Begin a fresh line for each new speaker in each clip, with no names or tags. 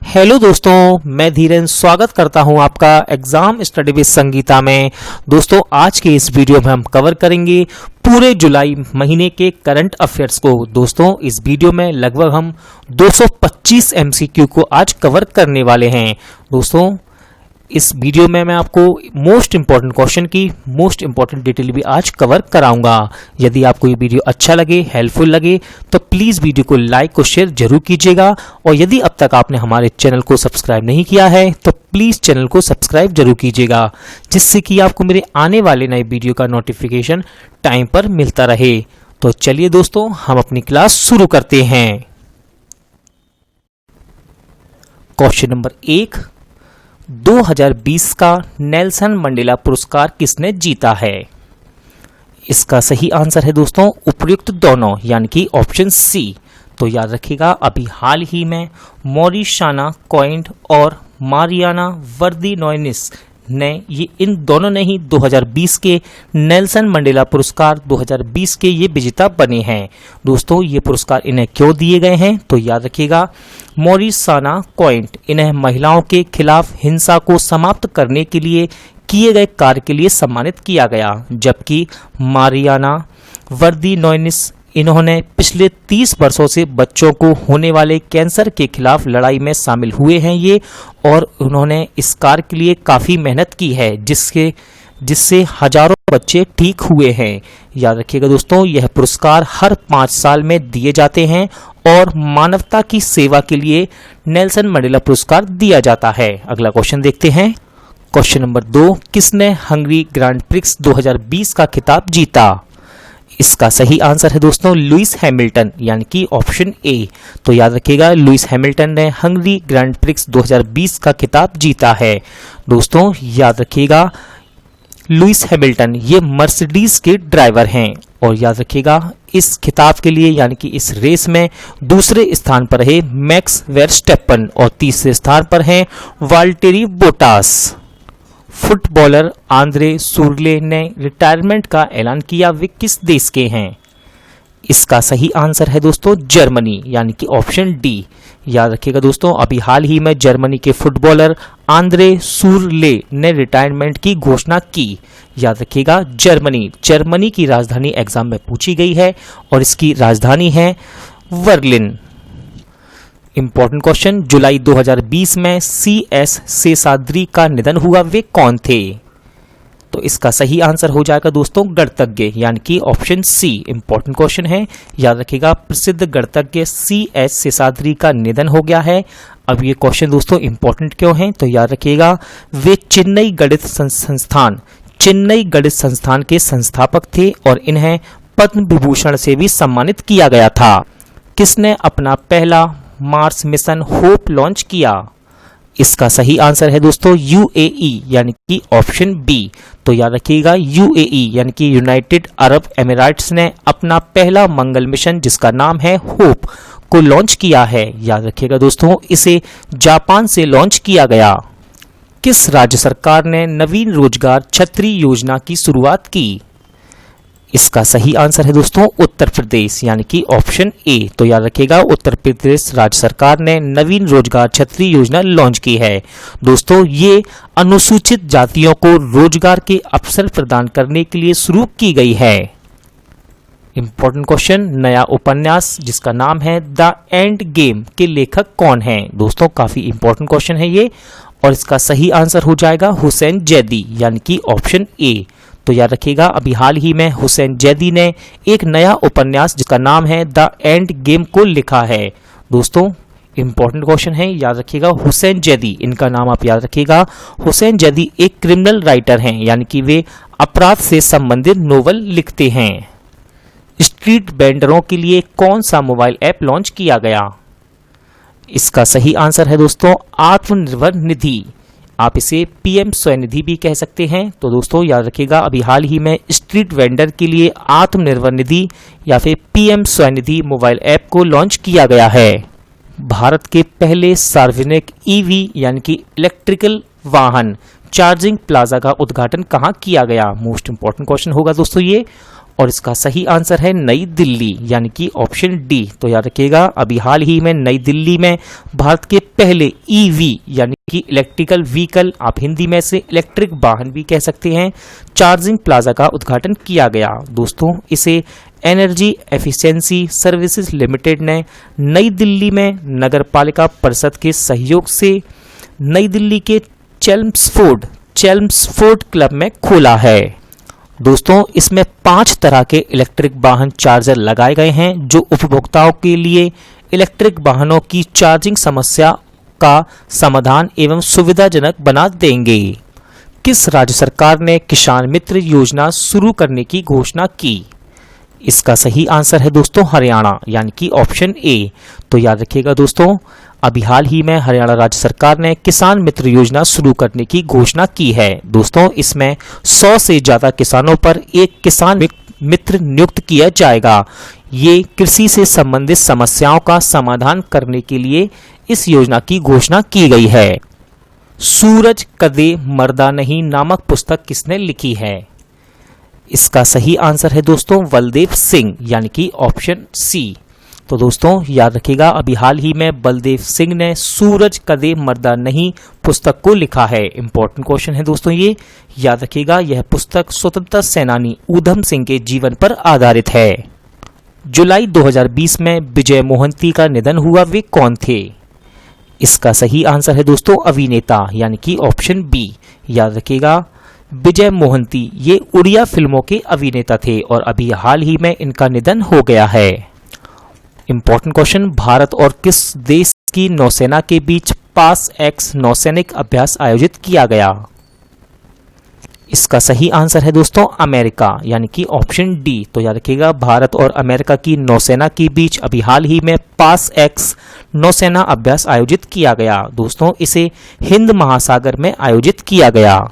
Hello दोस्तों, मैं धीरेन स्वागत करता हूं आपका एग्जाम स्टडी विद संगीता में। दोस्तों, आज के इस वीडियो में हम कवर करेंगे पूरे जुलाई महीने के करंट अफेयर्स को। दोस्तों, इस वीडियो में लगभग हम 225 एमसीक्यू को आज कवर करने वाले हैं। दोस्तों, इस वीडियो में मैं आपको मोस्ट इंपॉर्टेंट क्वेश्चन की मोस्ट इंपॉर्टेंट डिटेल भी आज कवर कराऊंगा। यदि आपको ये वीडियो अच्छा लगे, हेल्पफुल लगे, तो प्लीज वीडियो को लाइक और शेयर जरूर कीजिएगा। और यदि अब तक आपने हमारे चैनल को सब्सक्राइब नहीं किया है तो प्लीज चैनल को सब्सक्राइब जरूर कीजिएगा, जिससे कि आपको मेरे आने वाले नए वीडियो का नोटिफिकेशन टाइम पर मिलता रहे। तो चलिए दोस्तों, हम अपनी क्लास शुरू करते हैं। क्वेश्चन नंबर 1, 2020 का नेल्सन मंडेला पुरस्कार किसने जीता है? इसका सही आंसर है दोस्तों उपयुक्त दोनों, यानी कि ऑप्शन सी। तो याद रखिएगा, अभी हाल ही में मॉरिशाना कोइंड और मारियाना वर्दीनोइनिस ने इन दोनों ने ही 2020 के नेल्सन मंडेला पुरस्कार 2020 के ये विजेता बने हैं। दोस्तों, ये पुरस्कार इन्हें क्यों दिए गए हैं? तो याद रखिएगा, मॉरिशाना कोइंड इन्हें महिलाओं के खिलाफ हिंसा को समाप्त करने के लिए किए गए कार्य के लिए सम्मानित किया गया, जबकि मारियाना वर्दीनोइनिस इन्होंने पिछले 30 वर्षों से बच्चों को होने वाले कैंसर के खिलाफ लड़ाई में शामिल हुए हैं ये, और उन्होंने इस कार्य के लिए काफ़ी मेहनत की है, जिससे हजारों बच्चे ठीक हुए हैं। याद रखिएगा दोस्तों, यह पुरस्कार हर 5 साल में दिए जाते हैं और मानवता की सेवा के लिए नेल्सन मंडेला पुरस्कार दिया जाता है। अगला क्वेश्चन देखते हैं। क्वेश्चन नंबर 2, किसने हंगरी ग्रांड प्रिक्स 2020 का खिताब जीता? इसका सही आंसर है दोस्तों लुइस हैमिल्टन, यानी कि ऑप्शन ए। तो याद रखिएगा, लुइस हैमिल्टन ने हंगरी ग्रैंड प्रिक्स 2020 का खिताब जीता है। दोस्तों, याद रखिएगा, लुइस हैमिल्टन ये मर्सिडीज के ड्राइवर हैं। और याद रखिएगा, इस खिताब के लिए यानी कि इस रेस में दूसरे स्थान पर है मैक्स वेरस्टेपन और तीसरे स्थान पर हैं वाल्टेरी बोटास। फुटबॉलर आंद्रे सुरले ने रिटायरमेंट का ऐलान किया, वे किस देश के हैं? इसका सही आंसर है दोस्तों जर्मनी, यानी कि ऑप्शन डी। याद रखिएगा दोस्तों, अभी हाल ही में जर्मनी के फुटबॉलर आंद्रे सुरले ने रिटायरमेंट की घोषणा की। याद रखिएगा, जर्मनी की राजधानी एग्जाम में पूछी गई है और इसकी राजधानी है बर्लिन। इंपॉर्टेंट क्वेश्चन, जुलाई 2020 में CS शेषाद्री का निधन हुआ, वे कौन थे? तो इसका सही आंसर हो जाएगा दोस्तों गणितज्ञ, यानी कि ऑप्शन सी। इंपॉर्टेंट क्वेश्चन है, याद रखिएगा, प्रसिद्ध गणितज्ञ CS शेषाद्री का निधन हो गया है। अब ये क्वेश्चन दोस्तों इंपॉर्टेंट क्यों है? तो याद रखिएगा, वे चेन्नई गणित संस्थान के संस्थापक थे और इन्हें पद्म विभूषण से भी सम्मानित किया गया था। किसने अपना पहला मार्स मिशन होप लॉन्च किया? इसका सही आंसर है दोस्तों UAE, यानी कि ऑप्शन बी। तो याद रखिएगा, UAE यानी कि यूनाइटेड अरब एमिरेट्स ने अपना पहला मंगल मिशन, जिसका नाम है होप, को लॉन्च किया है। याद रखिएगा दोस्तों, इसे जापान से लॉन्च किया गया। किस राज्य सरकार ने नवीन रोजगार छतरी योजना की शुरुआत की? इसका सही आंसर है दोस्तों उत्तर प्रदेश, यानी कि ऑप्शन ए। तो याद रखिएगा, उत्तर प्रदेश राज्य सरकार ने नवीन रोजगार छतरी योजना लॉन्च की है। दोस्तों, ये अनुसूचित जातियों को रोजगार के अवसर प्रदान करने के लिए शुरू की गई है। इंपॉर्टेंट क्वेश्चन, नया उपन्यास जिसका नाम है द एंड गेम के लेखक कौन है? दोस्तों, काफी इंपॉर्टेंट क्वेश्चन है ये, और इसका सही आंसर हो जाएगा हुसैन जैदी, यानी कि ऑप्शन ए। तो याद रखिएगा, अभी हाल ही में हुसैन जैदी ने एक नया उपन्यास जिसका नाम है द एंड गेम को लिखा है। दोस्तों, इंपॉर्टेंट क्वेश्चन है, याद रखिएगा, हुसैन जैदी, इनका नाम आप याद रखिएगा। हुसैन जैदी एक क्रिमिनल राइटर हैं, यानी कि वे अपराध से संबंधित नोवेल लिखते हैं। स्ट्रीट वेंडरों के लिए कौन सा मोबाइल ऐप लॉन्च किया गया? इसका सही आंसर है दोस्तों आत्मनिर्भर निधि, आप इसे PM स्वनिधि भी कह सकते हैं। तो दोस्तों, याद रखिएगा, अभी हाल ही में स्ट्रीट वेंडर के लिए आत्मनिर्भर निधि या फिर PM स्वनिधि मोबाइल ऐप को लॉन्च किया गया है। भारत के पहले सार्वजनिक EV यानी कि इलेक्ट्रिकल वाहन चार्जिंग प्लाजा का उद्घाटन कहाँ किया गया? मोस्ट इंपॉर्टेंट क्वेश्चन होगा दोस्तों ये, और इसका सही आंसर है नई दिल्ली, यानी कि ऑप्शन डी। तो याद रखिएगा, अभी हाल ही में नई दिल्ली में भारत के पहले ईवी यानी कि इलेक्ट्रिकल व्हीकल, आप हिंदी में से इलेक्ट्रिक वाहन भी कह सकते हैं, चार्जिंग प्लाजा का उद्घाटन किया गया। दोस्तों इसे एनर्जी एफिशिएंसी सर्विसेज लिमिटेड ने नई दिल्ली में नगर पालिका परिषद के सहयोग से नई दिल्ली के चेल्म्सफोर्ड क्लब में खोला है। दोस्तों इसमें 5 तरह के इलेक्ट्रिक वाहन चार्जर लगाए गए हैं जो उपभोक्ताओं के लिए इलेक्ट्रिक वाहनों की चार्जिंग समस्या का समाधान एवं सुविधाजनक बना देंगे। किस राज्य सरकार ने किसान मित्र योजना शुरू करने की घोषणा की? इसका सही आंसर है दोस्तों हरियाणा, यानी कि ऑप्शन ए। तो याद रखिएगा दोस्तों, अभी हाल ही में हरियाणा राज्य सरकार ने किसान मित्र योजना शुरू करने की घोषणा की है। दोस्तों इसमें 100 से ज्यादा किसानों पर एक किसान मित्र नियुक्त किया जाएगा। ये कृषि से संबंधित समस्याओं का समाधान करने के लिए इस योजना की घोषणा की गई है। सूरज कदे मरदा नहीं नामक पुस्तक किसने लिखी है? इसका सही आंसर है दोस्तों बलदेव सिंह, यानी कि ऑप्शन सी। तो दोस्तों याद रखिएगा, अभी हाल ही में बलदेव सिंह ने सूरज कदे मरदा नहीं पुस्तक को लिखा है। इंपॉर्टेंट क्वेश्चन है दोस्तों ये, याद रखिएगा। यह पुस्तक स्वतंत्रता सेनानी ऊधम सिंह के जीवन पर आधारित है। जुलाई 2020 में विजय मोहंती का निधन हुआ, वे कौन थे? इसका सही आंसर है दोस्तों अभिनेता, यानी कि ऑप्शन बी। याद रखिएगा, विजय मोहंती ये उड़िया फिल्मों के अभिनेता थे और अभी हाल ही में इनका निधन हो गया है। इंपॉर्टेंट क्वेश्चन, भारत और किस देश की नौसेना के बीच पास एक्स नौसैनिक अभ्यास आयोजित किया गया? इसका सही आंसर है दोस्तों अमेरिका, यानी कि ऑप्शन डी। तो याद रखिएगा, भारत और अमेरिका की नौसेना के बीच अभी हाल ही में पास एक्स नौसेना अभ्यास आयोजित किया गया। दोस्तों इसे हिंद महासागर में आयोजित किया गया।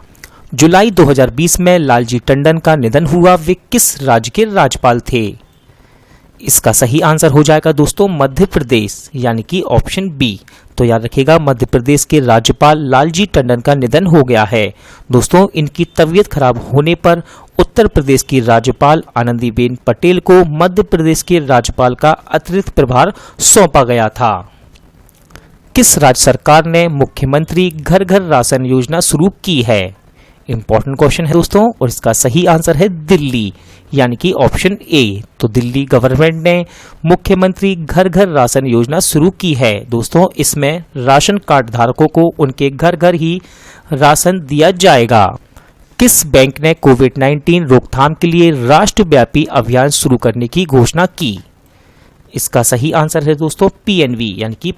जुलाई 2020 में लालजी टंडन का निधन हुआ, वे किस राज्य के राज्यपाल थे? इसका सही आंसर हो जाएगा दोस्तों मध्य प्रदेश, यानी कि ऑप्शन बी। तो याद रखिएगा, मध्य प्रदेश के राज्यपाल लालजी टंडन का निधन हो गया है। दोस्तों इनकी तबीयत खराब होने पर उत्तर प्रदेश की राज्यपाल आनंदीबेन पटेल को मध्य प्रदेश के राज्यपाल का अतिरिक्त प्रभार सौंपा गया था। किस राज्य सरकार ने मुख्यमंत्री घर घर राशन योजना शुरू की है? इंपॉर्टेंट क्वेश्चन है दोस्तों और इसका सही आंसर है दिल्ली, यानी कि ऑप्शन ए। तो दिल्ली गवर्नमेंट ने मुख्यमंत्री घर घर राशन योजना शुरू की है। दोस्तों इसमें राशन कार्ड धारकों को उनके घर घर ही राशन दिया जाएगा। किस बैंक ने कोविड-19 रोकथाम के लिए राष्ट्रव्यापी अभियान शुरू करने की घोषणा की? इसका सही आंसर है दोस्तों पीएनबी, यानी कि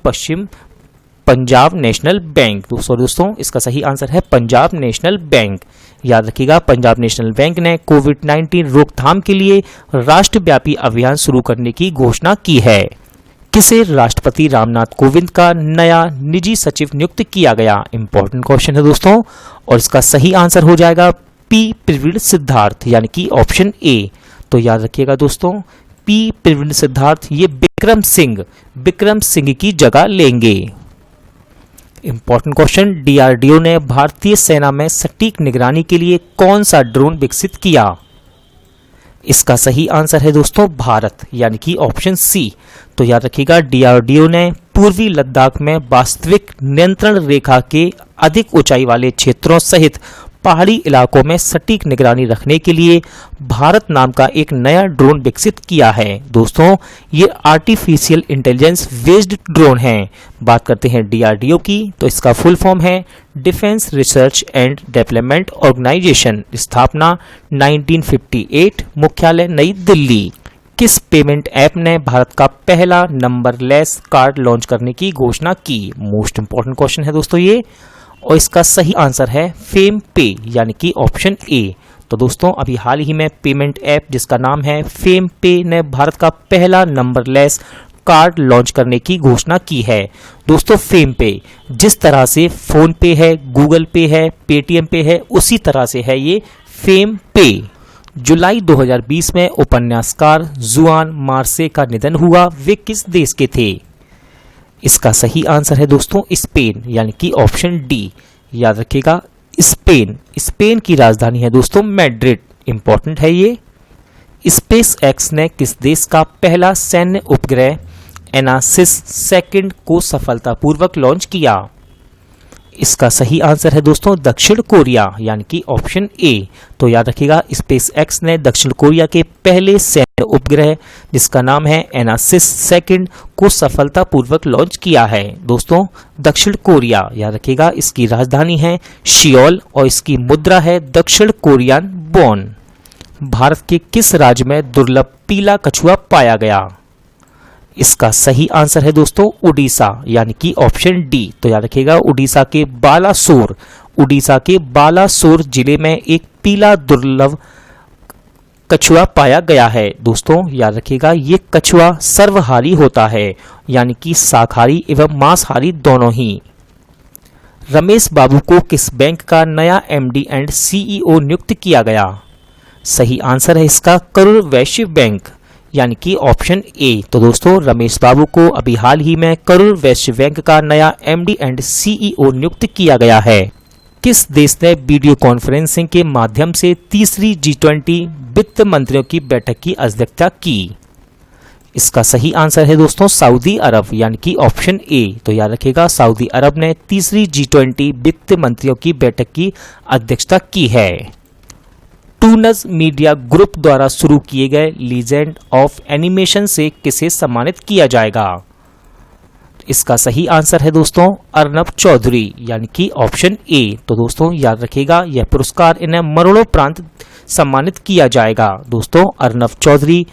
पंजाब नेशनल बैंक। दोस्तों इसका सही आंसर है पंजाब नेशनल बैंक। याद रखिएगा, पंजाब नेशनल बैंक ने कोविड-19 रोकथाम के लिए राष्ट्रव्यापी अभियान शुरू करने की घोषणा की है। किसे राष्ट्रपति रामनाथ कोविंद का नया निजी सचिव नियुक्त किया गया? इंपॉर्टेंट क्वेश्चन है दोस्तों और इसका सही आंसर हो जाएगा पी प्रवीण सिद्धार्थ, यानी कि ऑप्शन ए। तो याद रखिएगा दोस्तों, पी प्रवीण सिद्धार्थ ये विक्रम सिंह की जगह लेंगे। इंपॉर्टेंट क्वेश्चन, डीआरडीओ ने भारतीय सेना में सटीक निगरानी के लिए कौन सा ड्रोन विकसित किया? इसका सही आंसर है दोस्तों भारत, यानी कि ऑप्शन सी। तो याद रखिएगा, डीआरडीओ ने पूर्वी लद्दाख में वास्तविक नियंत्रण रेखा के अधिक ऊंचाई वाले क्षेत्रों सहित पहाड़ी इलाकों में सटीक निगरानी रखने के लिए भारत नाम का एक नया ड्रोन विकसित किया है। दोस्तों ये आर्टिफिशियल इंटेलिजेंस बेस्ड ड्रोन है। बात करते हैं डीआरडीओ की, तो इसका फुल फॉर्म है defence research and development organisation, स्थापना 1958, मुख्यालय नई दिल्ली। किस पेमेंट ऐप ने भारत का पहला नंबरलेस कार्ड लॉन्च करने की घोषणा की? मोस्ट इंपॉर्टेंट क्वेश्चन है दोस्तों ये, और इसका सही आंसर है फेम पे, यानी कि ऑप्शन ए। तो दोस्तों अभी हाल ही में पेमेंट ऐप जिसका नाम है फेम पे ने भारत का पहला नंबरलेस कार्ड लॉन्च करने की घोषणा की है। दोस्तों फेम पे जिस तरह से फोन पे है, गूगल पे है, पेटीएम पे है, उसी तरह से है ये फेम पे। जुलाई 2020 में उपन्यासकार जुआन मार्से का निधन हुआ, वे किस देश के थे? इसका सही आंसर है दोस्तों स्पेन, यानी कि ऑप्शन डी। याद रखिएगा, स्पेन की राजधानी है दोस्तों मैड्रिड। इंपॉर्टेंट है ये। स्पेस एक्स ने किस देश का पहला सैन्य उपग्रह एनासिस सेकंड को सफलतापूर्वक लॉन्च किया? इसका सही आंसर है दोस्तों दक्षिण कोरिया, यानी कि ऑप्शन ए। तो याद रखिएगा, स्पेस एक्स ने दक्षिण कोरिया के पहले सैन्य उपग्रह जिसका नाम है एनासिस सेकंड को सफलतापूर्वक लॉन्च किया है दोस्तों दक्षिण कोरिया। याद रखिएगा, इसकी राजधानी है सियोल और इसकी मुद्रा है दक्षिण कोरियन वॉन। भारत के किस राज्य में दुर्लभ पीला कछुआ पाया गया? इसका सही आंसर है दोस्तों उड़ीसा, यानी कि ऑप्शन डी। तो याद रखिएगा, उड़ीसा के बालासोर जिले में एक पीला दुर्लभ कछुआ पाया गया है दोस्तों। याद रखिएगा, ये कछुआ सर्वहारी होता है, यानी कि शाकाहारी एवं मांसाहारी दोनों ही। रमेश बाबू को किस बैंक का नया एमडी एंड सीईओ नियुक्त किया गया? सही आंसर है इसका करूर वैश्य बैंक, यानी कि ऑप्शन ए। तो दोस्तों रमेश बाबू को अभी हाल ही में करूर वैश्य बैंक का नया एमडी एंड सीईओ नियुक्त किया गया है। किस देश ने वीडियो कॉन्फ्रेंसिंग के माध्यम से तीसरी G20 वित्त मंत्रियों की बैठक की अध्यक्षता की? इसका सही आंसर है दोस्तों सऊदी अरब, यानी कि ऑप्शन ए। तो याद रखिएगा, सऊदी अरब ने तीसरी G20 वित्त मंत्रियों की बैठक की अध्यक्षता की है। टूनज मीडिया ग्रुप द्वारा शुरू किए गए लीजेंड ऑफ एनिमेशन से किसे सम्मानित किया जाएगा? इसका सही आंसर है दोस्तों अर्नब चौधरी, यानी कि ऑप्शन ए। तो दोस्तों याद रखिएगा, यह पुरस्कार इन्हें मरणोपरांत सम्मानित किया जाएगा। दोस्तों अर्नब चौधरी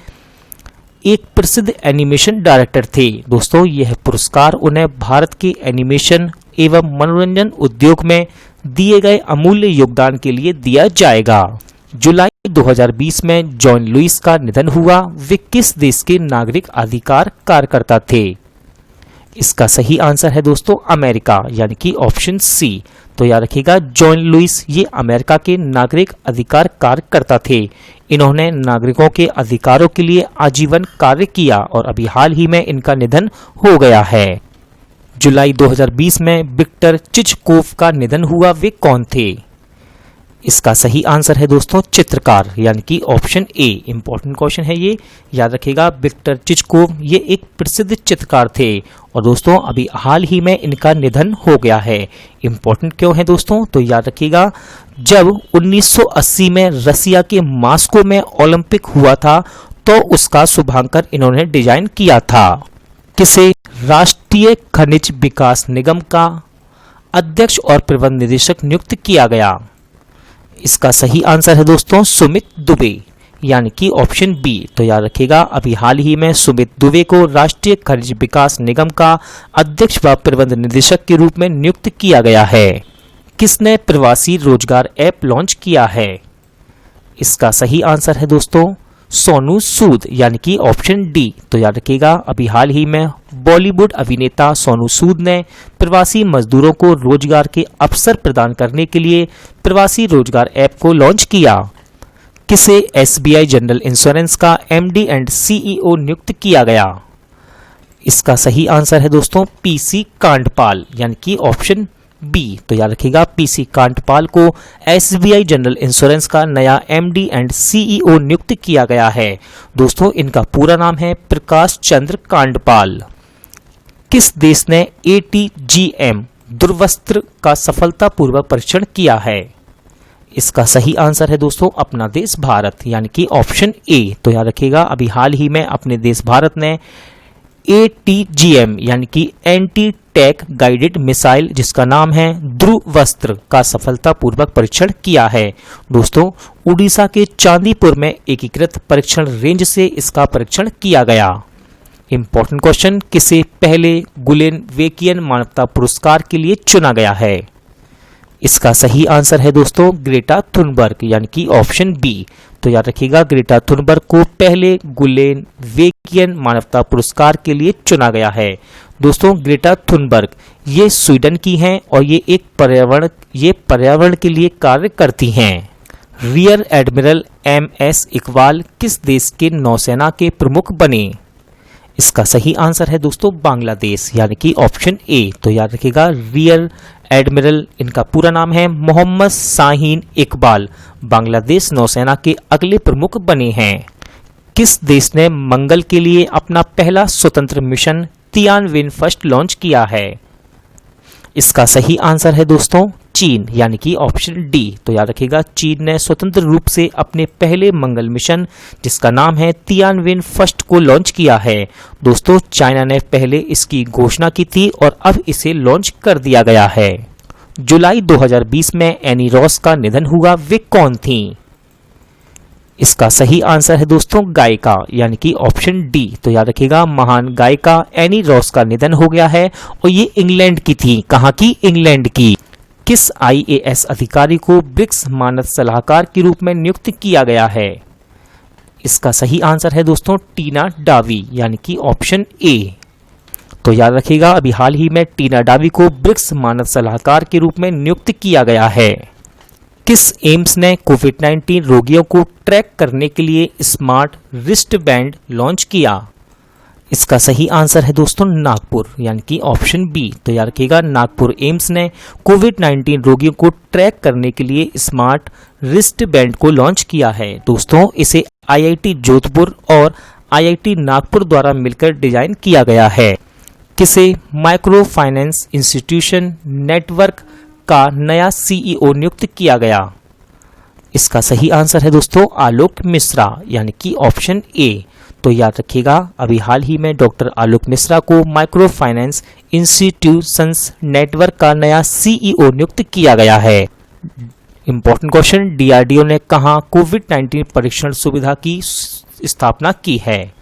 एक प्रसिद्ध एनिमेशन डायरेक्टर थे। दोस्तों यह पुरस्कार उन्हें भारत के एनिमेशन एवं मनोरंजन उद्योग में दिए गए अमूल्य योगदान के लिए दिया जाएगा। जुलाई 2020 में जॉन लुइस का निधन हुआ। वे किस देश के नागरिक अधिकार कार्यकर्ता थे? इसका सही आंसर है दोस्तों अमेरिका, यानी कि ऑप्शन सी। तो याद रखिएगा, जॉन लुइस ये अमेरिका के नागरिक अधिकार कार्यकर्ता थे। इन्होंने नागरिकों के अधिकारों के लिए आजीवन कार्य किया और अभी हाल ही में इनका निधन हो गया है। जुलाई 2020 में विक्टर चिचकोव का निधन हुआ। वे कौन थे? इसका सही आंसर है दोस्तों चित्रकार, यानी कि ऑप्शन ए। इंपॉर्टेंट क्वेश्चन है ये, याद रखिएगा। विक्टर चिचकोव ये एक प्रसिद्ध चित्रकार थे और दोस्तों अभी हाल ही में इनका निधन हो गया है। इंपॉर्टेंट क्यों है दोस्तों? तो याद रखिएगा, जब 1980 में रसिया के मॉस्को में ओलंपिक हुआ था तो उसका शुभांकर इन्होंने डिजाइन किया था। किसे राष्ट्रीय खनिज विकास निगम का अध्यक्ष और प्रबंध निदेशक नियुक्त किया गया? इसका सही आंसर है दोस्तों सुमित दुबे, यानी कि ऑप्शन बी। तो याद रखिएगा, अभी हाल ही में सुमित दुबे को राष्ट्रीय खनिज विकास निगम का अध्यक्ष व प्रबंध निदेशक के रूप में नियुक्त किया गया है। किसने प्रवासी रोजगार ऐप लॉन्च किया है? इसका सही आंसर है दोस्तों सोनू सूद, यानी कि ऑप्शन डी। तो याद रखिएगा, अभी हाल ही में बॉलीवुड अभिनेता सोनू सूद ने प्रवासी मजदूरों को रोजगार के अवसर प्रदान करने के लिए प्रवासी रोजगार ऐप को लॉन्च किया। किसे एसबीआई जनरल इंश्योरेंस का एमडी एंड सीईओ नियुक्त किया गया? इसका सही आंसर है दोस्तों पीसी कांडपाल, यानी कि ऑप्शन बी। तो याद रखिएगा, पीसी कांडपाल को एसबीआई जनरल इंश्योरेंस का नया एमडी एंड सीईओ नियुक्त किया गया है। दोस्तों इनका पूरा नाम है प्रकाश चंद्र कांडपाल। किस देश ने ATGM ध्रुवस्त्र का सफलतापूर्वक परीक्षण किया है? इसका सही आंसर है दोस्तों अपना देश भारत, यानी कि ऑप्शन ए। तो याद रखिएगा, अभी हाल ही में अपने देश भारत ने ATGM यानी कि एंटी टैक गाइडेड मिसाइल जिसका नाम है ध्रुवस्त्र का सफलतापूर्वक परीक्षण किया है। दोस्तों उड़ीसा के चांदीपुर में एकीकृत परीक्षण रेंज से इसका परीक्षण किया गया। इंपॉर्टेंट क्वेश्चन, किसे पहले गुलेन वेकियन मानवता पुरस्कार के लिए चुना गया है? इसका सही आंसर है दोस्तों ग्रेटा थुनबर्ग, यानी कि ऑप्शन बी। तो याद रखिएगा, ग्रेटा थुनबर्ग को पहले गुलेन वेकियन मानवता पुरस्कार के लिए चुना गया है। दोस्तों ग्रेटा थुनबर्ग ये स्वीडन की हैं और ये पर्यावरण के लिए कार्य करती हैं। रियर एडमिरल MS इकबाल किस देश के नौसेना के प्रमुख बने? इसका सही आंसर है दोस्तों बांग्लादेश, यानी कि ऑप्शन ए। तो याद रखिएगा, रियर एडमिरल इनका पूरा नाम है मोहम्मद शाहीन इकबाल, बांग्लादेश नौसेना के अगले प्रमुख बने हैं। किस देश ने मंगल के लिए अपना पहला स्वतंत्र मिशन तियानविन फर्स्ट लॉन्च किया है? इसका सही आंसर है दोस्तों चीन, यानी कि ऑप्शन डी। तो याद रखिएगा, चीन ने स्वतंत्र रूप से अपने पहले मंगल मिशन जिसका नाम है तियानविन फर्स्ट को लॉन्च किया है। दोस्तों, चाइना ने पहले इसकी घोषणा की थी और अब इसे लॉन्च कर दिया गया है। जुलाई 2020 में एनी रॉस का निधन हुआ, वे कौन थी? इसका सही आंसर है दोस्तों गायिका, यानी कि ऑप्शन डी। तो याद रखिएगा, महान गायिका एनी रॉस का निधन हो गया है और ये इंग्लैंड की थी। कहाँ की? इंग्लैंड की। किस IAS अधिकारी को ब्रिक्स मानद सलाहकार के रूप में नियुक्त किया गया है? इसका सही आंसर है दोस्तों टीना डावी, यानी कि ऑप्शन ए। तो याद रखिएगा, अभी हाल ही में टीना डावी को ब्रिक्स मानद सलाहकार के रूप में नियुक्त किया गया है। किस एम्स ने कोविड-19 रोगियों को ट्रैक करने के लिए स्मार्ट रिस्ट बैंड लॉन्च किया? इसका सही आंसर है दोस्तों नागपुर, यानी कि ऑप्शन बी। तो याद रखिएगा, नागपुर एम्स ने कोविड-19 रोगियों को ट्रैक करने के लिए स्मार्ट रिस्ट बैंड को लॉन्च किया है। दोस्तों, इसे IIT जोधपुर और IIT नागपुर द्वारा मिलकर डिजाइन किया गया है। किसे माइक्रो फाइनेंस इंस्टीट्यूशन नेटवर्क का नया CEO नियुक्त किया गया? इसका सही आंसर है दोस्तों आलोक मिश्रा, यानी कि ऑप्शन ए। तो याद रखिएगा, अभी हाल ही में डॉक्टर आलोक मिश्रा को माइक्रो फाइनेंस इंस्टीट्यूशंस नेटवर्क का नया CEO नियुक्त किया गया है। इंपॉर्टेंट क्वेश्चन, DRDO ने कहां कोविड-19 परीक्षण सुविधा की स्थापना की है?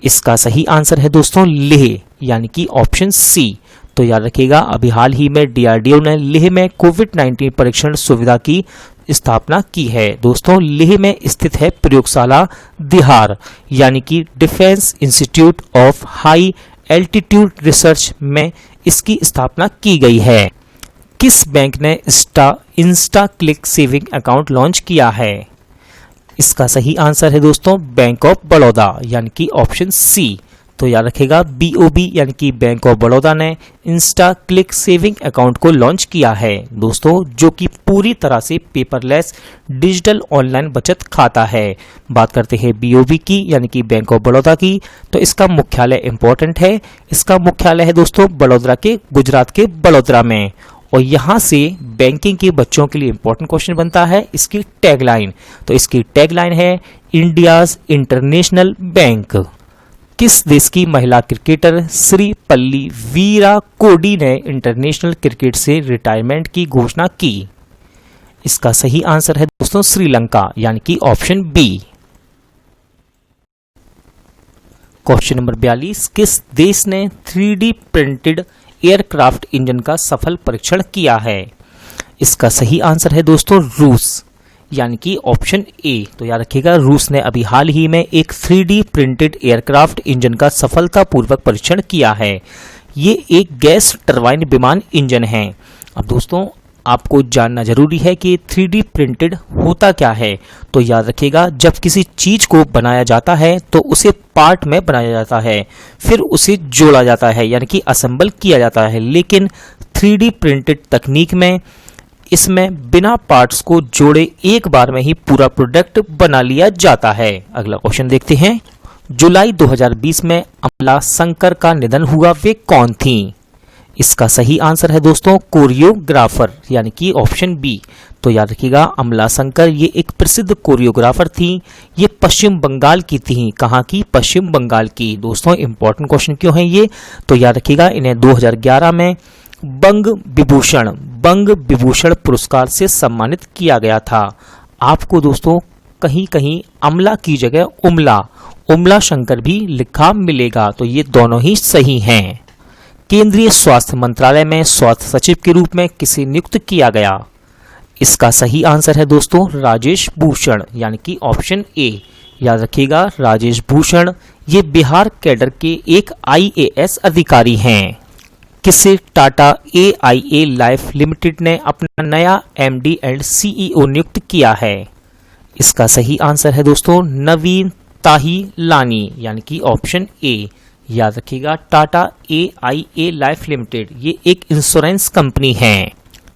इसका सही आंसर है दोस्तों लेह, यानी कि ऑप्शन सी। तो याद रखिएगा, अभी हाल ही में DRDO ने लेह में कोविड-19 परीक्षण सुविधा की स्थापना की है। दोस्तों, लेह में स्थित है प्रयोगशाला दिहार, यानी कि defence institute of high altitude research में इसकी स्थापना की गई है। किस बैंक ने Insta click saving account launch किया है? इसका सही आंसर है दोस्तों बैंक ऑफ बड़ौदा, यानी कि ऑप्शन सी। तो याद रखेगा, BOB यानी कि बैंक ऑफ बड़ौदा ने इंस्टा क्लिक सेविंग अकाउंट को लॉन्च किया है दोस्तों, जो कि पूरी तरह से पेपरलेस डिजिटल ऑनलाइन बचत खाता है। बात करते हैं BOB की, यानी कि बैंक ऑफ बड़ौदा की, तो इसका मुख्यालय इंपॉर्टेंट है। इसका मुख्यालय है दोस्तों बड़ौदा के गुजरात के बड़ौदा में। और यहाँ से बैंकिंग के बच्चों के लिए इंपॉर्टेंट क्वेश्चन बनता है इसकी टैगलाइन। तो इसकी टैगलाइन है इंडियाज इंटरनेशनल बैंक। किस देश की महिला क्रिकेटर श्रीपल्ली वीरा कोडी ने इंटरनेशनल क्रिकेट से रिटायरमेंट की घोषणा की? इसका सही आंसर है दोस्तों श्रीलंका, यानी कि ऑप्शन बी। क्वेश्चन नंबर 42, किस देश ने 3D प्रिंटेड एयरक्राफ्ट इंजन का सफल परीक्षण किया है? इसका सही आंसर है दोस्तों रूस, यानी कि ऑप्शन ए। तो याद रखिएगा, रूस ने अभी हाल ही में एक 3D प्रिंटेड एयरक्राफ्ट इंजन का सफलतापूर्वक परीक्षण किया है। ये एक गैस टरबाइन विमान इंजन है। अब दोस्तों, आपको जानना जरूरी है कि 3D प्रिंटेड होता क्या है। तो याद रखिएगा, जब किसी चीज को बनाया जाता है तो उसे पार्ट में बनाया जाता है, फिर उसे जोड़ा जाता है, यानी कि असेंबल किया जाता है। लेकिन 3D प्रिंटेड तकनीक में इसमें बिना पार्ट्स को जोड़े एक बार में ही पूरा प्रोडक्ट बना लिया जाता है। अगला क्वेश्चन देखते हैं। जुलाई 2020 में अमला शंकर का निधन हुआ, वे कौन थी? इसका सही आंसर है दोस्तों कोरियोग्राफर, यानी कि ऑप्शन बी। तो याद रखिएगा, अमला शंकर ये एक प्रसिद्ध कोरियोग्राफर थी। ये पश्चिम बंगाल की थी। कहाँ की? पश्चिम बंगाल की। दोस्तों, इंपॉर्टेंट क्वेश्चन क्यों है ये? तो याद रखिएगा, इन्हें 2011 में बंग विभूषण पुरस्कार से सम्मानित किया गया था। आपको दोस्तों कहीं कहीं अमला की जगह उमला शंकर भी लिखा मिलेगा, तो ये दोनों ही सही हैं। केंद्रीय स्वास्थ्य मंत्रालय में स्वास्थ्य सचिव के रूप में किसे नियुक्त किया गया? इसका सही आंसर है दोस्तों राजेश भूषण, यानी कि ऑप्शन ए। याद रखिएगा, राजेश भूषण ये बिहार कैडर के एक IAS अधिकारी हैं। किसे टाटा AIA लाइफ लिमिटेड ने अपना नया MD एंड CEO नियुक्त किया है? इसका सही आंसर है दोस्तों नवीन ताहिलानी, यानी कि ऑप्शन ए। याद रखिएगा, टाटा AIA लाइफ लिमिटेड ये एक इंश्योरेंस कंपनी है।